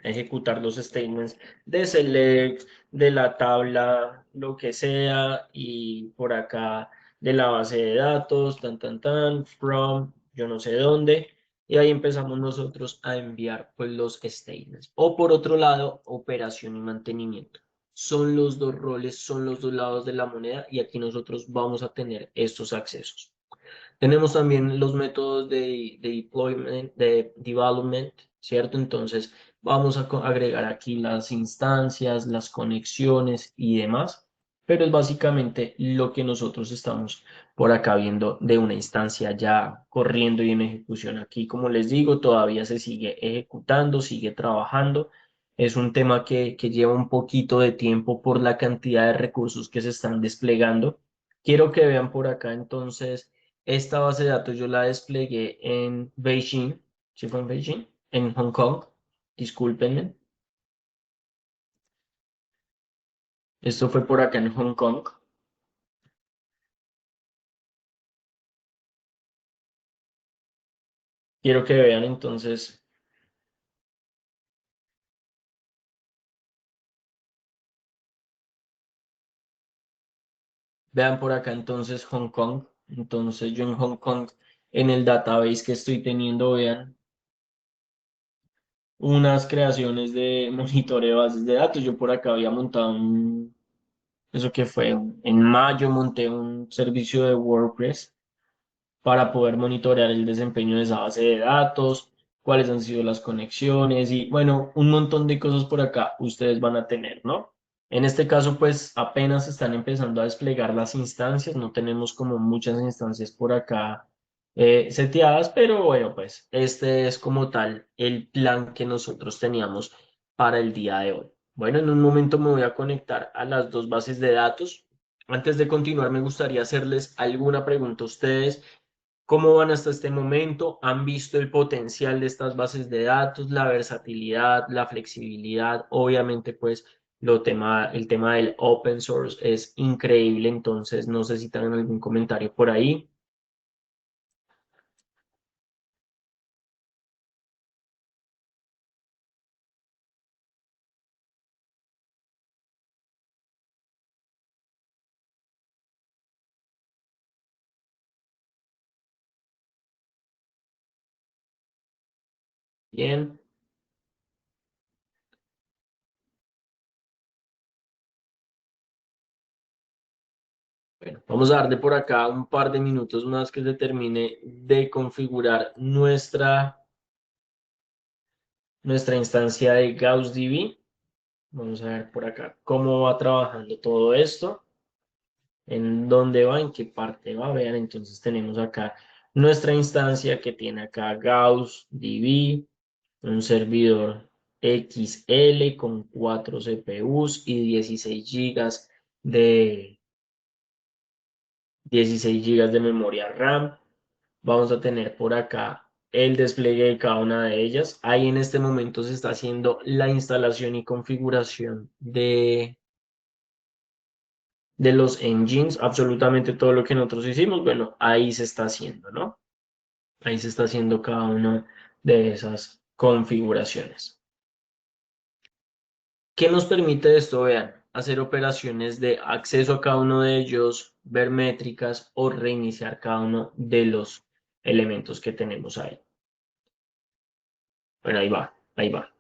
ejecutar los statements de select, de la tabla, lo que sea, y por acá de la base de datos, from, yo no sé dónde, y ahí empezamos nosotros a enviar pues los statements. O por otro lado, operación y mantenimiento. Son los dos roles, son los dos lados de la moneda y aquí nosotros vamos a tener estos accesos. Tenemos también los métodos de deployment, de development, ¿cierto? Entonces, vamos a agregar aquí las instancias, las conexiones y demás, pero es básicamente lo que nosotros estamos por acá viendo de una instancia ya corriendo y en ejecución. Aquí, como les digo, todavía se sigue ejecutando, sigue trabajando. Es un tema que lleva un poquito de tiempo por la cantidad de recursos que se están desplegando. Quiero que vean por acá entonces esta base de datos yo la desplegué en Beijing, ¿sí fue en Beijing? En Hong Kong, discúlpenme. Esto fue por acá en Hong Kong. Quiero que vean entonces, vean por acá entonces Hong Kong. Entonces yo en Hong Kong, en el database que estoy teniendo, vean unas creaciones de monitoreo de bases de datos. Yo por acá había montado eso que fue, en mayo monté un servicio de WordPress para poder monitorear el desempeño de esa base de datos, cuáles han sido las conexiones y bueno, un montón de cosas por acá ustedes van a tener, ¿no? En este caso, pues apenas están empezando a desplegar las instancias, no tenemos como muchas instancias por acá seteadas, pero bueno, pues este es como tal el plan que nosotros teníamos para el día de hoy. Bueno, en un momento me voy a conectar a las dos bases de datos. Antes de continuar, me gustaría hacerles alguna pregunta a ustedes. ¿Cómo van hasta este momento? ¿Han visto el potencial de estas bases de datos, la versatilidad, la flexibilidad? Obviamente, pues, el tema del open source es increíble, entonces no sé si tienen algún comentario por ahí. Bien. Bueno, vamos a darle por acá un par de minutos más que se termine de configurar nuestra instancia de GaussDB. Vamos a ver por acá cómo va trabajando todo esto, en dónde va, en qué parte va. Vean, entonces tenemos acá nuestra instancia que tiene acá GaussDB, un servidor XL con 4 CPUs y 16 gigas de memoria RAM. Vamos a tener por acá el despliegue de cada una de ellas. Ahí en este momento se está haciendo la instalación y configuración de los engines, absolutamente todo lo que nosotros hicimos, bueno, ahí se está haciendo, ¿no? Ahí se está haciendo cada una de esas configuraciones. ¿Qué nos permite esto? Vean, hacer operaciones de acceso a cada uno de ellos, ver métricas o reiniciar cada uno de los elementos que tenemos ahí. Bueno, ahí va, ahí va.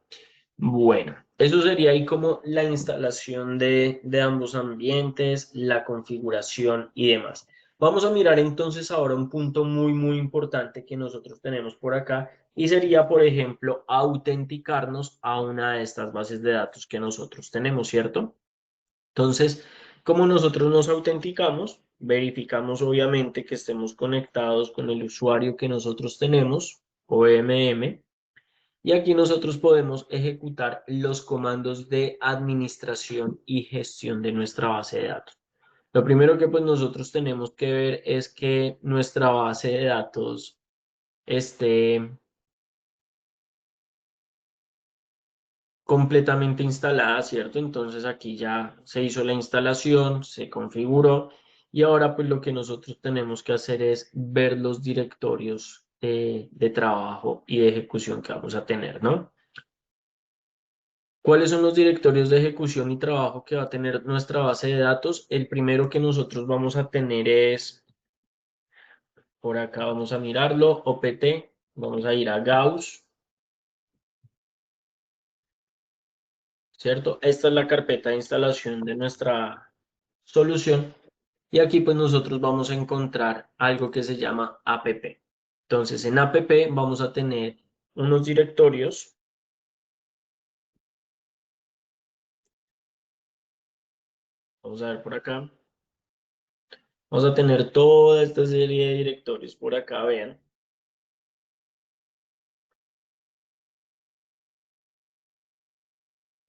Bueno, eso sería ahí como la instalación de ambos ambientes, la configuración y demás. Vamos a mirar entonces ahora un punto muy importante que nosotros tenemos por acá y sería, por ejemplo, autenticarnos a una de estas bases de datos que nosotros tenemos, ¿cierto? Entonces, como nosotros nos autenticamos, verificamos obviamente que estemos conectados con el usuario que nosotros tenemos, OMM, y aquí nosotros podemos ejecutar los comandos de administración y gestión de nuestra base de datos. Lo primero que pues nosotros tenemos que ver es que nuestra base de datos esté completamente instalada, ¿cierto? Entonces aquí ya se hizo la instalación, se configuró y ahora pues lo que nosotros tenemos que hacer es ver los directorios de trabajo y de ejecución que vamos a tener, ¿no? ¿Cuáles son los directorios de ejecución y trabajo que va a tener nuestra base de datos? El primero que nosotros vamos a tener es, por acá vamos a mirarlo, OPT, vamos a ir a Gauss, ¿cierto? Esta es la carpeta de instalación de nuestra solución y aquí pues nosotros vamos a encontrar algo que se llama app. Entonces en app vamos a tener unos directorios, vamos a ver por acá, vamos a tener toda esta serie de directorios por acá, vean.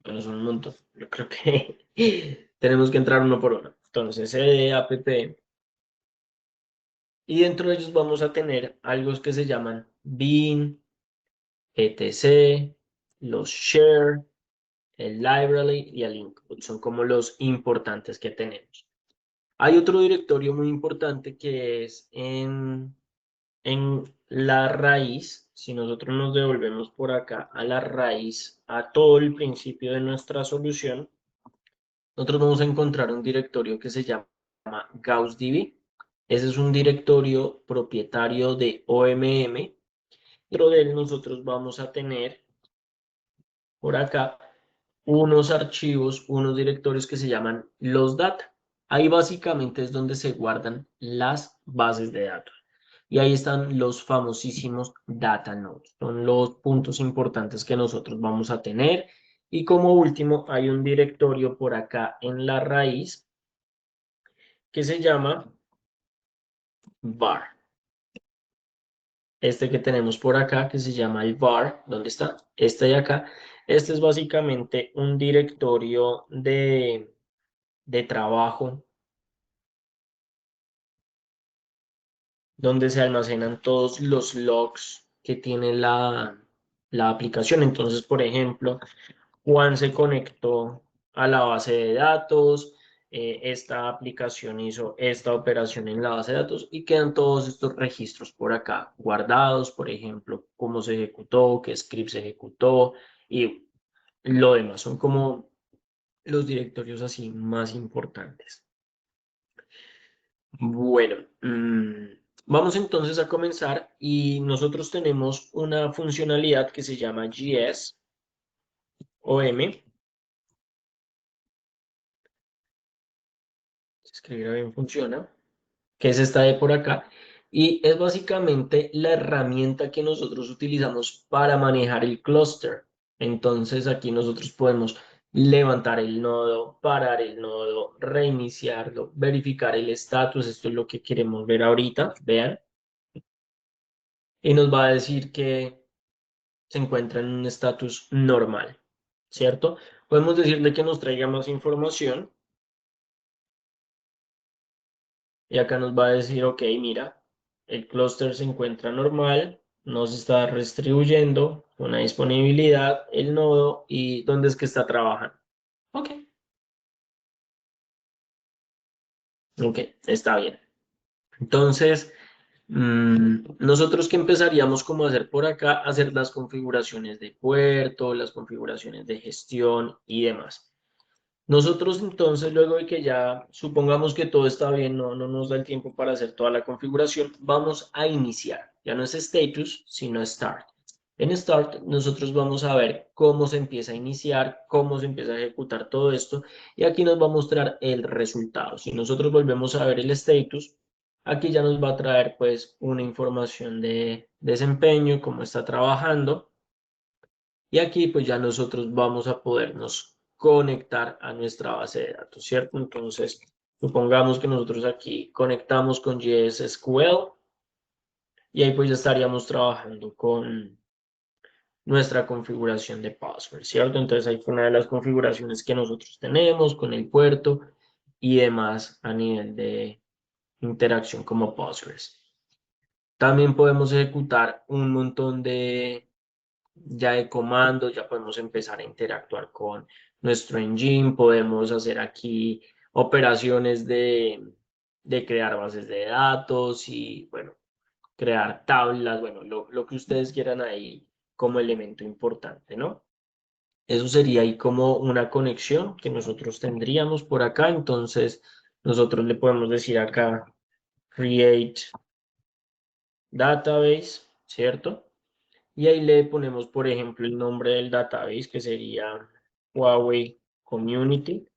Bueno, son un montón. Yo creo que tenemos que entrar uno por uno. Entonces, cd, app, y dentro de ellos vamos a tener algo que se llaman bin, etc, los share, el library y el link. Son como los importantes que tenemos. Hay otro directorio muy importante que es en la raíz. Si nosotros nos devolvemos por acá a la raíz, a todo el principio de nuestra solución, nosotros vamos a encontrar un directorio que se llama GaussDB. Ese es un directorio propietario de OMM. Dentro de él nosotros vamos a tener por acá unos archivos, unos directorios que se llaman los data. Ahí básicamente es donde se guardan las bases de datos. Y ahí están los famosísimos data nodes. Son los puntos importantes que nosotros vamos a tener. Y como último, hay un directorio por acá en la raíz que se llama var. Este que tenemos por acá, que se llama el var, ¿dónde está? Este de acá. Este es básicamente un directorio de trabajo donde se almacenan todos los logs que tiene la aplicación. Entonces, por ejemplo, Juan se conectó a la base de datos, esta aplicación hizo esta operación en la base de datos y quedan todos estos registros por acá guardados, por ejemplo, cómo se ejecutó, qué script se ejecutó y lo demás. Son como los directorios así más importantes. Bueno, vamos entonces a comenzar y nosotros tenemos una funcionalidad que se llama GS o M. Se escribirá bien, funciona, que es esta de por acá, y es básicamente la herramienta que nosotros utilizamos para manejar el clúster. Entonces aquí nosotros podemos levantar el nodo, parar el nodo, reiniciarlo, verificar el estatus, esto es lo que queremos ver ahorita, vean, y nos va a decir que se encuentra en un estatus normal, ¿cierto? Podemos decirle que nos traiga más información y acá nos va a decir, ok, mira, el clúster se encuentra normal, no se está redistribuyendo, una disponibilidad, el nodo y dónde es que está trabajando. Ok, ok, está bien. Entonces, nosotros qué empezaríamos como a hacer por acá, hacer las configuraciones de puerto, las configuraciones de gestión y demás. Nosotros entonces, luego de que ya supongamos que todo está bien, no nos da el tiempo para hacer toda la configuración, vamos a iniciar. Ya no es status, sino start. En start, nosotros vamos a ver cómo se empieza a iniciar, cómo se empieza a ejecutar todo esto, y aquí nos va a mostrar el resultado. Si nosotros volvemos a ver el status, aquí ya nos va a traer pues una información de desempeño, cómo está trabajando. Y aquí pues ya nosotros vamos a podernos conectar a nuestra base de datos, ¿cierto? Entonces, supongamos que nosotros aquí conectamos con JSSQL y ahí pues ya estaríamos trabajando con nuestra configuración de password, ¿cierto? Entonces ahí fue una de las configuraciones que nosotros tenemos con el puerto y demás a nivel de interacción como Postgres. También podemos ejecutar un montón ya de comandos, ya podemos empezar a interactuar con nuestro engine, podemos hacer aquí operaciones de crear bases de datos y, bueno, crear tablas, bueno, lo que ustedes quieran ahí como elemento importante, ¿no? Eso sería ahí como una conexión que nosotros tendríamos por acá, entonces nosotros le podemos decir acá create database, ¿cierto? Y ahí le ponemos, por ejemplo, el nombre del database, que sería Huawei Community.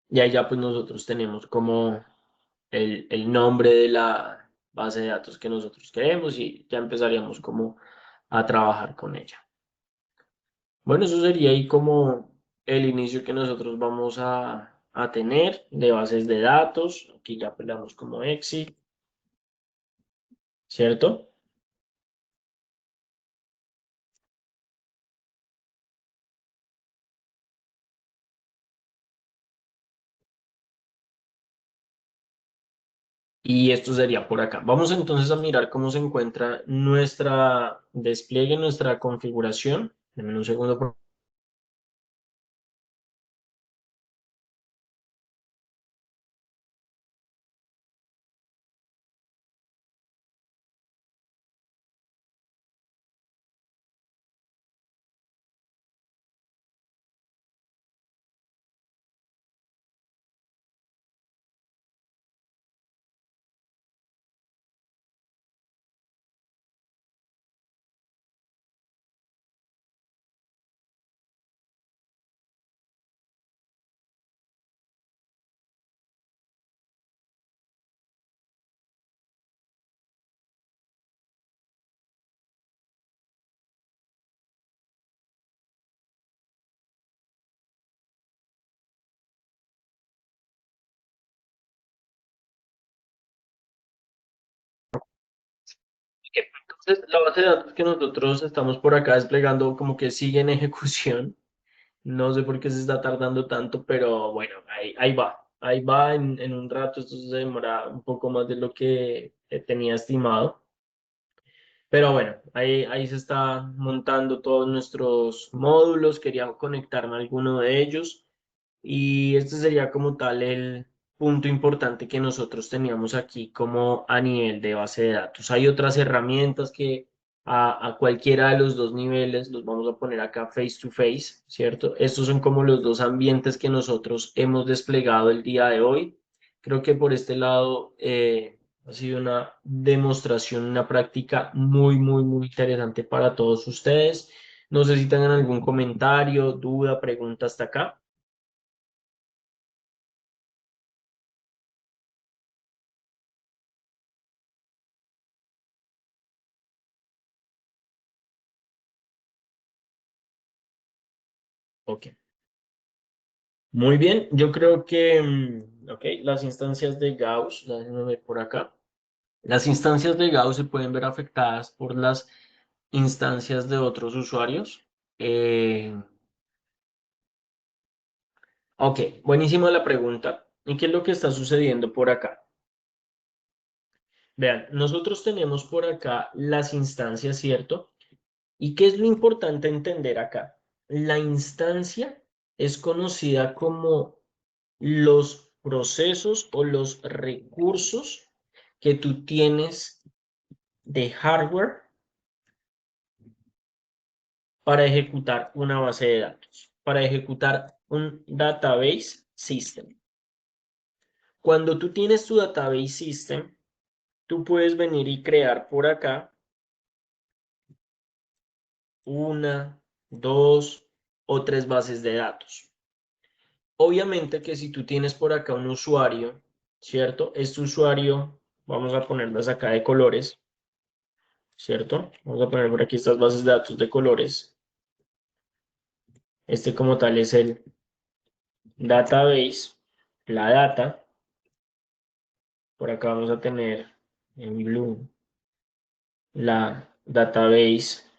Y ahí ya pues nosotros tenemos como el nombre de la base de datos que nosotros queremos y ya empezaríamos como a trabajar con ella. Bueno, eso sería ahí como el inicio que nosotros vamos a tener de bases de datos. Aquí ya apelamos como exit, ¿cierto? Y esto sería por acá. Vamos entonces a mirar cómo se encuentra nuestra despliegue, nuestra configuración. Denme un segundo. Entonces, la base de datos que nosotros estamos por acá desplegando como que sigue en ejecución. No sé por qué se está tardando tanto, pero bueno, ahí va. Ahí va en un rato. Esto se demora un poco más de lo que tenía estimado. Pero bueno, ahí se está montando todos nuestros módulos. Quería conectarme a alguno de ellos. Y este sería como tal el punto importante que nosotros teníamos aquí como a nivel de base de datos. Hay otras herramientas que a cualquiera de los dos niveles los vamos a poner acá face to face, ¿cierto? Estos son como los dos ambientes que nosotros hemos desplegado el día de hoy. Creo que por este lado ha sido una demostración, una práctica muy interesante para todos ustedes. No sé si tengan algún comentario, duda, pregunta hasta acá. Ok. Muy bien, yo creo que, ok, las instancias de Gauss, déjenme ver por acá. Las instancias de Gauss se pueden ver afectadas por las instancias de otros usuarios. Eh, ok, buenísima la pregunta. ¿Y qué es lo que está sucediendo por acá? Vean, nosotros tenemos por acá las instancias, ¿cierto? ¿Y qué es lo importante entender acá? La instancia es conocida como los procesos o los recursos que tú tienes de hardware para ejecutar una base de datos, para ejecutar un database system. Cuando tú tienes tu database system, tú puedes venir y crear por acá una, dos o tres bases de datos. Obviamente que si tú tienes por acá un usuario, ¿cierto? Este usuario, vamos a ponerlas acá de colores, ¿cierto? Vamos a poner por aquí estas bases de datos de colores. Este como tal es el database, la data. Por acá vamos a tener en blue la database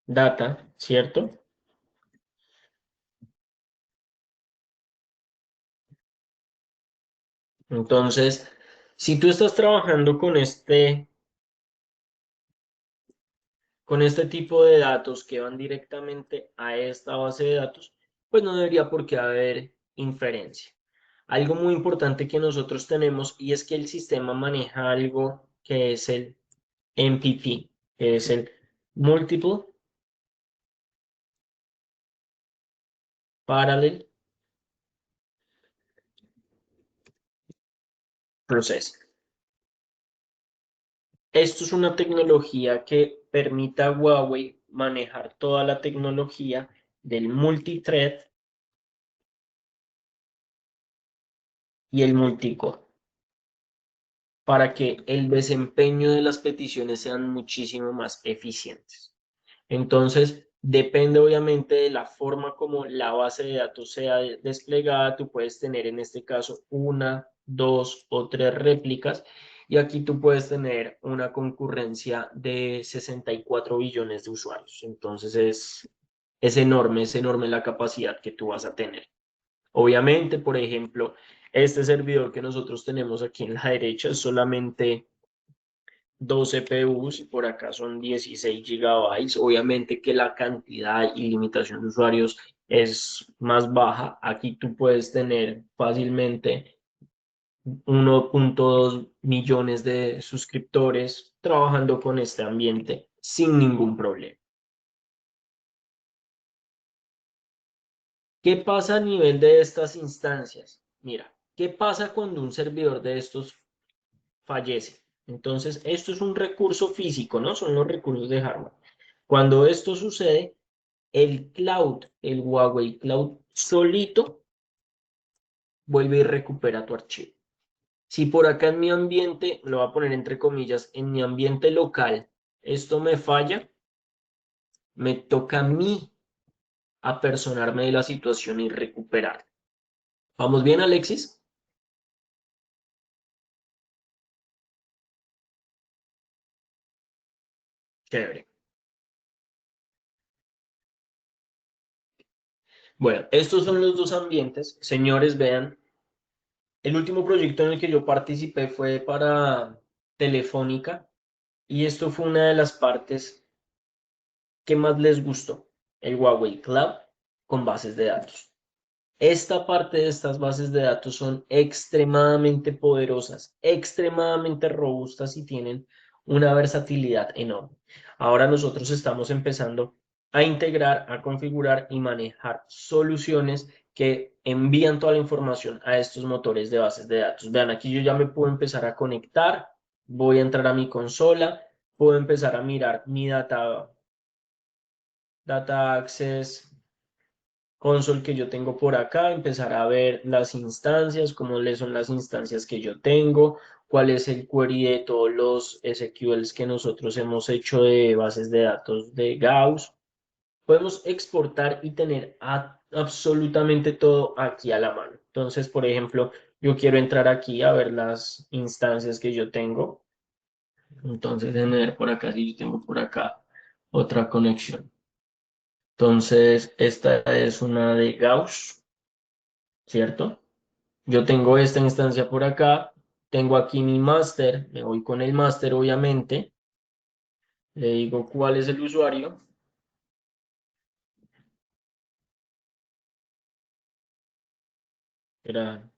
data, ¿cierto? Entonces, si tú estás trabajando con este tipo de datos que van directamente a esta base de datos, pues no debería por qué haber inferencia. Algo muy importante que nosotros tenemos y es que el sistema maneja algo que es el MPP, que es el Multiple Parallel Process. Esto es una tecnología que permite a Huawei manejar toda la tecnología del multithread y el multicore para que el desempeño de las peticiones sean muchísimo más eficientes. Entonces, depende obviamente de la forma como la base de datos sea desplegada. Tú puedes tener en este caso una, dos o tres réplicas y aquí tú puedes tener una concurrencia de 64 billones de usuarios. Entonces es enorme la capacidad que tú vas a tener. Obviamente, por ejemplo, este servidor que nosotros tenemos aquí en la derecha es solamente 2 CPUs y por acá son 16 gigabytes. Obviamente que la cantidad y limitación de usuarios es más baja. Aquí tú puedes tener fácilmente 1.2 millones de suscriptores trabajando con este ambiente sin ningún problema. ¿Qué pasa a nivel de estas instancias? Mira, ¿qué pasa cuando un servidor de estos fallece? Entonces, esto es un recurso físico, ¿no? Son los recursos de hardware. Cuando esto sucede, el cloud, el Huawei Cloud solito vuelve y recupera tu archivo. Si por acá en mi ambiente, lo voy a poner entre comillas, en mi ambiente local, esto me falla, me toca a mí apersonarme de la situación y recuperar. ¿Vamos bien, Alexis? Chévere. Bueno, estos son los dos ambientes. Señores, vean, el último proyecto en el que yo participé fue para Telefónica y esto fue una de las partes que más les gustó, el Huawei Cloud con bases de datos. Esta parte de estas bases de datos son extremadamente poderosas, extremadamente robustas y tienen una versatilidad enorme. Ahora nosotros estamos empezando a integrar, a configurar y manejar soluciones que envían toda la información a estos motores de bases de datos. Vean, aquí yo ya me puedo empezar a conectar, voy a entrar a mi consola, puedo empezar a mirar mi data access console que yo tengo por acá, empezar a ver las instancias, cómo le son las instancias que yo tengo, cuál es el query de todos los SQLs que nosotros hemos hecho de bases de datos de Gauss. Podemos exportar y tener absolutamente todo aquí a la mano. Entonces, por ejemplo, yo quiero entrar aquí a ver las instancias que yo tengo. Entonces, déjenme ver por acá si yo tengo por acá otra conexión. Entonces, esta es una de Gauss, ¿cierto? Yo tengo esta instancia por acá, tengo aquí mi máster, me voy con el máster obviamente, le digo cuál es el usuario, era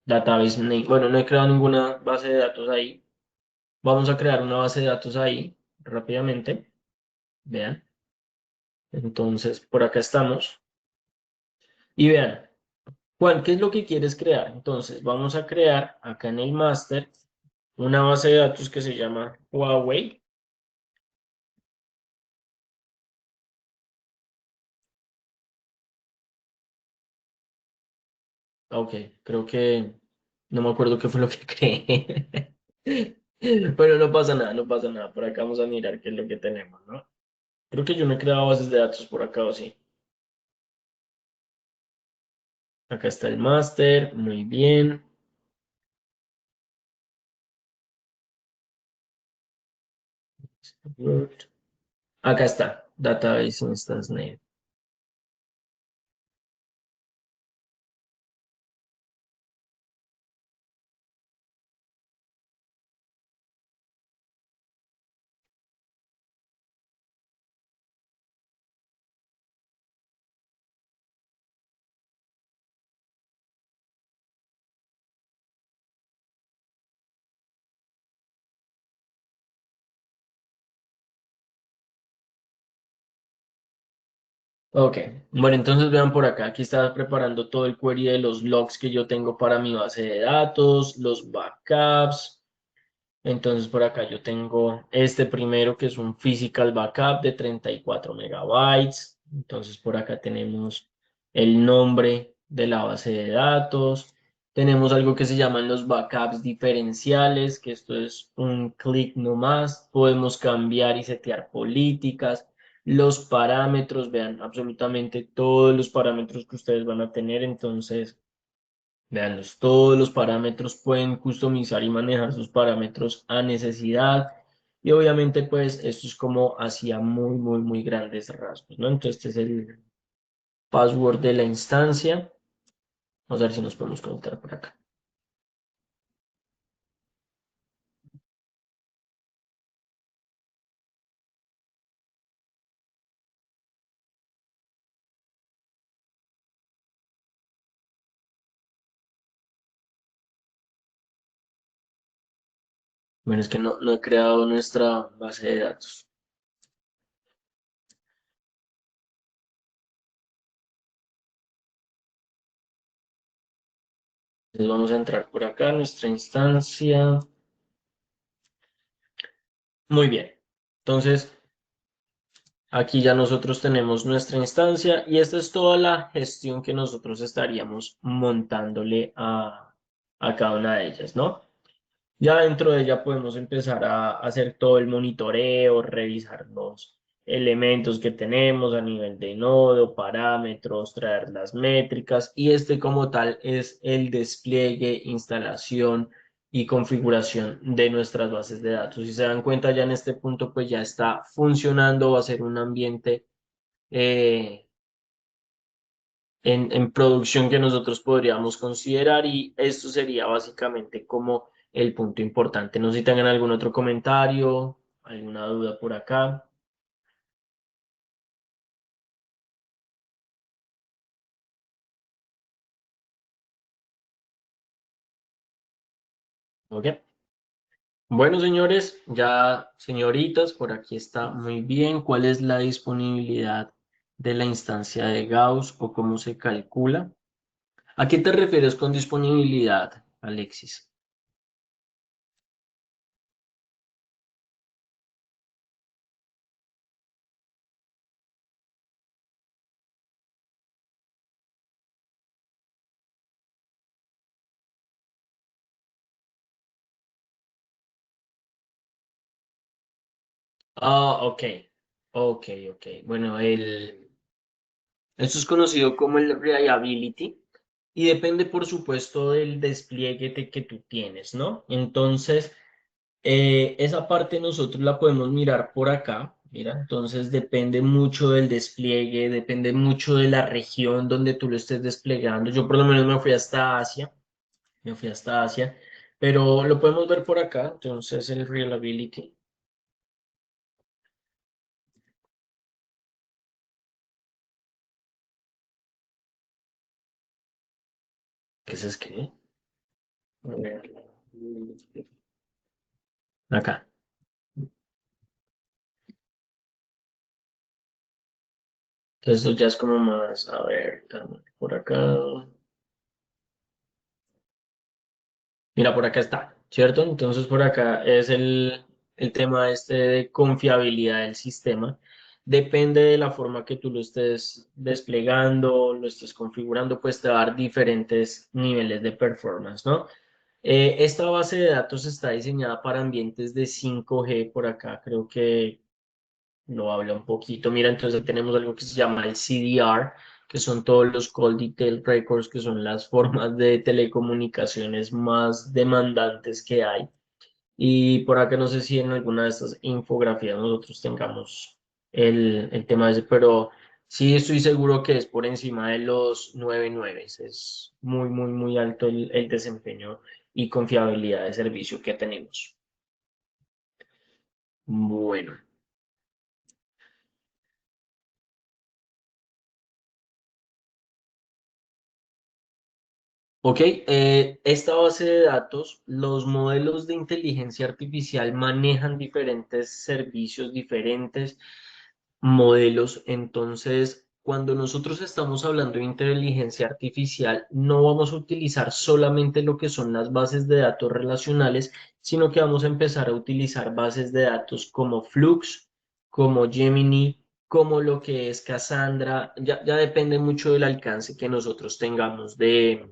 database name. Bueno, no he creado ninguna base de datos ahí, vamos a crear una base de datos ahí rápidamente, vean, entonces por acá estamos, y vean, ¿qué es lo que quieres crear? Entonces vamos a crear acá en el máster una base de datos que se llama Huawei. Ok, creo que no me acuerdo qué fue lo que creé. Pero no pasa nada, no pasa nada. Por acá vamos a mirar qué es lo que tenemos, ¿no? Creo que yo no he creado bases de datos por acá, ¿o sí? Acá está el máster, muy bien. Acá está, Database Instance Name. Ok, bueno, entonces vean por acá, aquí estaba preparando todo el query de los logs que yo tengo para mi base de datos, los backups. Entonces por acá yo tengo este primero que es un physical backup de 34 megabytes. Entonces por acá tenemos el nombre de la base de datos. Tenemos algo que se llaman los backups diferenciales, que esto es un clic nomás. Podemos cambiar y setear políticas. Los parámetros, vean absolutamente todos los parámetros que ustedes van a tener. Entonces veanlos, todos los parámetros pueden customizar y manejar sus parámetros a necesidad. Y obviamente, pues, esto es como hacia muy grandes rasgos, ¿no? Entonces, este es el password de la instancia. Vamos a ver si nos podemos conectar por acá. Bueno, es que no he creado nuestra base de datos. Entonces, vamos a entrar por acá, nuestra instancia. Muy bien. Entonces, aquí ya nosotros tenemos nuestra instancia y esta es toda la gestión que nosotros estaríamos montándole a cada una de ellas, ¿no? Ya dentro de ella podemos empezar a hacer todo el monitoreo, revisar los elementos que tenemos a nivel de nodo, parámetros, traer las métricas y este como tal es el despliegue, instalación y configuración de nuestras bases de datos. Si se dan cuenta, ya en este punto, pues ya está funcionando, va a ser un ambiente eh, en producción que nosotros podríamos considerar y esto sería básicamente como el punto importante. No sé si tengan algún otro comentario, alguna duda por acá. ¿Ok? Bueno, señores, ya señoritas, por aquí está muy bien. ¿Cuál es la disponibilidad de la instancia de Gauss o cómo se calcula? ¿A qué te refieres con disponibilidad, Alexis? Ah, ok, ok, ok. Bueno, esto es conocido como el reliability y depende, por supuesto, del despliegue que tú tienes, ¿no? Entonces, esa parte nosotros la podemos mirar por acá, mira, entonces depende mucho del despliegue, depende mucho de la región donde tú lo estés desplegando. Yo por lo menos me fui hasta Asia, pero lo podemos ver por acá, entonces el reliability, ¿qué se escribe? A ver, acá. Entonces esto ya es como más, a ver, por acá. Mira, por acá está, ¿cierto? Entonces por acá es el tema este de confiabilidad del sistema. Depende de la forma que tú lo estés desplegando, lo estés configurando, pues te va a dar diferentes niveles de performance, ¿no? Esta base de datos está diseñada para ambientes de 5G por acá, creo que lo habla un poquito. Mira, entonces tenemos algo que se llama el CDR, que son todos los Call Detail Records, que son las formas de telecomunicaciones más demandantes que hay. Y por acá no sé si en alguna de estas infografías nosotros tengamos el tema ese, pero sí estoy seguro que es por encima de los 99. Es muy, muy, muy alto el desempeño y confiabilidad de servicio que tenemos. Bueno. Ok, esta base de datos, los modelos de inteligencia artificial manejan diferentes servicios, diferentes modelos. Entonces, cuando nosotros estamos hablando de inteligencia artificial, no vamos a utilizar solamente lo que son las bases de datos relacionales, sino que vamos a empezar a utilizar bases de datos como Flux, como Gemini, como lo que es Cassandra. Ya depende mucho del alcance que nosotros tengamos de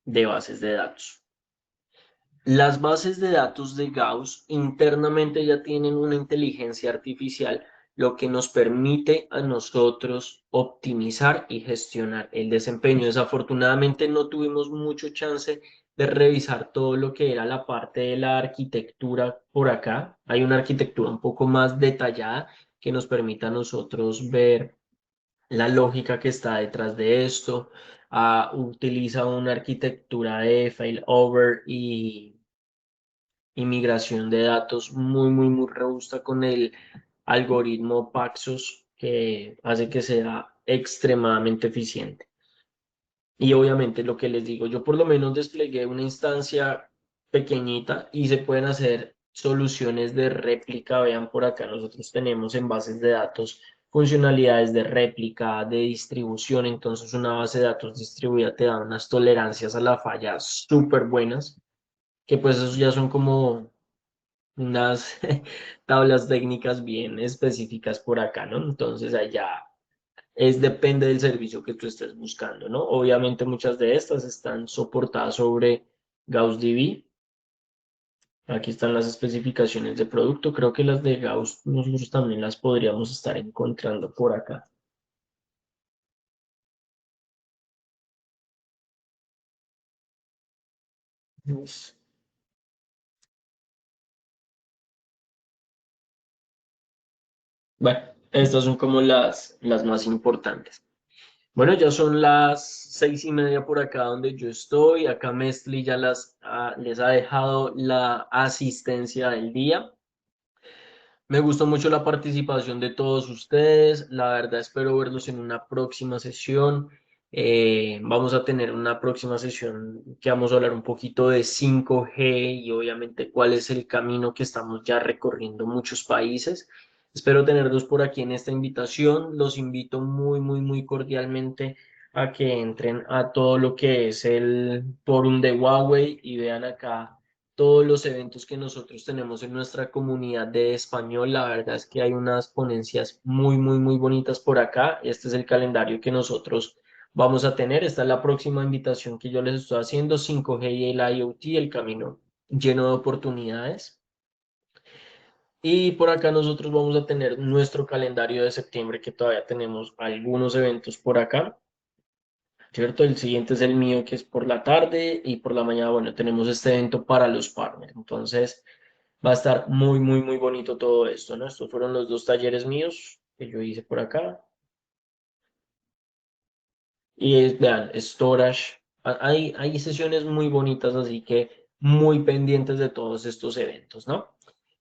bases de datos. Las bases de datos de Gauss internamente ya tienen una inteligencia artificial, lo que nos permite a nosotros optimizar y gestionar el desempeño. Desafortunadamente no tuvimos mucho chance de revisar todo lo que era la parte de la arquitectura por acá. Hay una arquitectura un poco más detallada que nos permite a nosotros ver la lógica que está detrás de esto. Utiliza una arquitectura de failover y migración de datos muy, muy, muy robusta con el algoritmo Paxos que hace que sea extremadamente eficiente. Y obviamente lo que les digo, yo por lo menos desplegué una instancia pequeñita y se pueden hacer soluciones de réplica. Vean por acá, nosotros tenemos en bases de datos funcionalidades de réplica, de distribución. Entonces una base de datos distribuida te da unas tolerancias a la falla súper buenas, que pues eso ya son como unas tablas técnicas bien específicas por acá, ¿no? Entonces allá depende del servicio que tú estés buscando, ¿no? Obviamente muchas de estas están soportadas sobre GaussDB. Aquí están las especificaciones de producto. Creo que las de Gauss nosotros también las podríamos estar encontrando por acá. Bueno, estas son como las más importantes. Bueno, ya son las 6:30 por acá donde yo estoy. Acá Mestli ya les ha dejado la asistencia del día. Me gustó mucho la participación de todos ustedes. La verdad, espero verlos en una próxima sesión. Vamos a tener una próxima sesión que vamos a hablar un poquito de 5G y obviamente cuál es el camino que estamos ya recorriendo muchos países. Espero tenerlos por aquí en esta invitación. Los invito muy, muy, muy cordialmente a que entren a todo lo que es el forum de Huawei y vean acá todos los eventos que nosotros tenemos en nuestra comunidad de español. La verdad es que hay unas ponencias muy, muy, muy bonitas por acá. Este es el calendario que nosotros vamos a tener. Esta es la próxima invitación que yo les estoy haciendo, 5G y el IoT, el camino lleno de oportunidades. Y por acá nosotros vamos a tener nuestro calendario de septiembre, que todavía tenemos algunos eventos por acá. ¿Cierto? El siguiente es el mío, que es por la tarde y por la mañana, bueno, tenemos este evento para los partners. Entonces, va a estar muy, muy, muy bonito todo esto, ¿no? Estos fueron los dos talleres míos que yo hice por acá. Y vean, storage. Hay sesiones muy bonitas, así que muy pendientes de todos estos eventos, ¿no?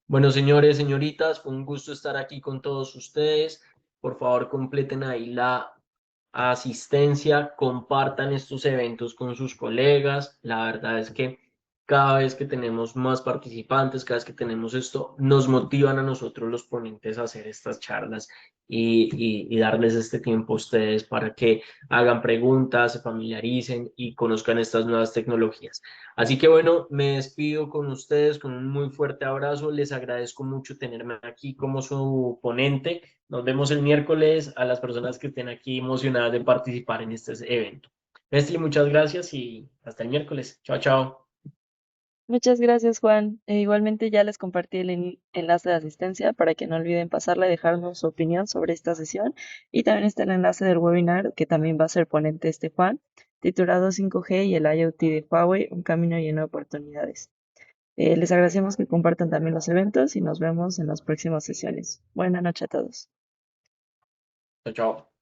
Bueno, señores, señoritas, fue un gusto estar aquí con todos ustedes. Por favor, completen ahí la asistencia, compartan estos eventos con sus colegas. La verdad es que cada vez que tenemos más participantes, cada vez que tenemos esto, nos motivan a nosotros los ponentes a hacer estas charlas y darles este tiempo a ustedes para que hagan preguntas, se familiaricen y conozcan estas nuevas tecnologías. Así que bueno, me despido con ustedes con un muy fuerte abrazo. Les agradezco mucho tenerme aquí como su ponente. Nos vemos el miércoles a las personas que estén aquí emocionadas de participar en este evento. Leslie, muchas gracias y hasta el miércoles. Chao, chao. Muchas gracias, Juan. Igualmente ya les compartí el enlace de asistencia para que no olviden pasarla y dejarnos su opinión sobre esta sesión. Y también está el enlace del webinar que también va a ser ponente este Juan, titulado 5G y el IoT de Huawei, un camino lleno de oportunidades. Les agradecemos que compartan también los eventos y nos vemos en las próximas sesiones. Buenas noches a todos. Chao, chao.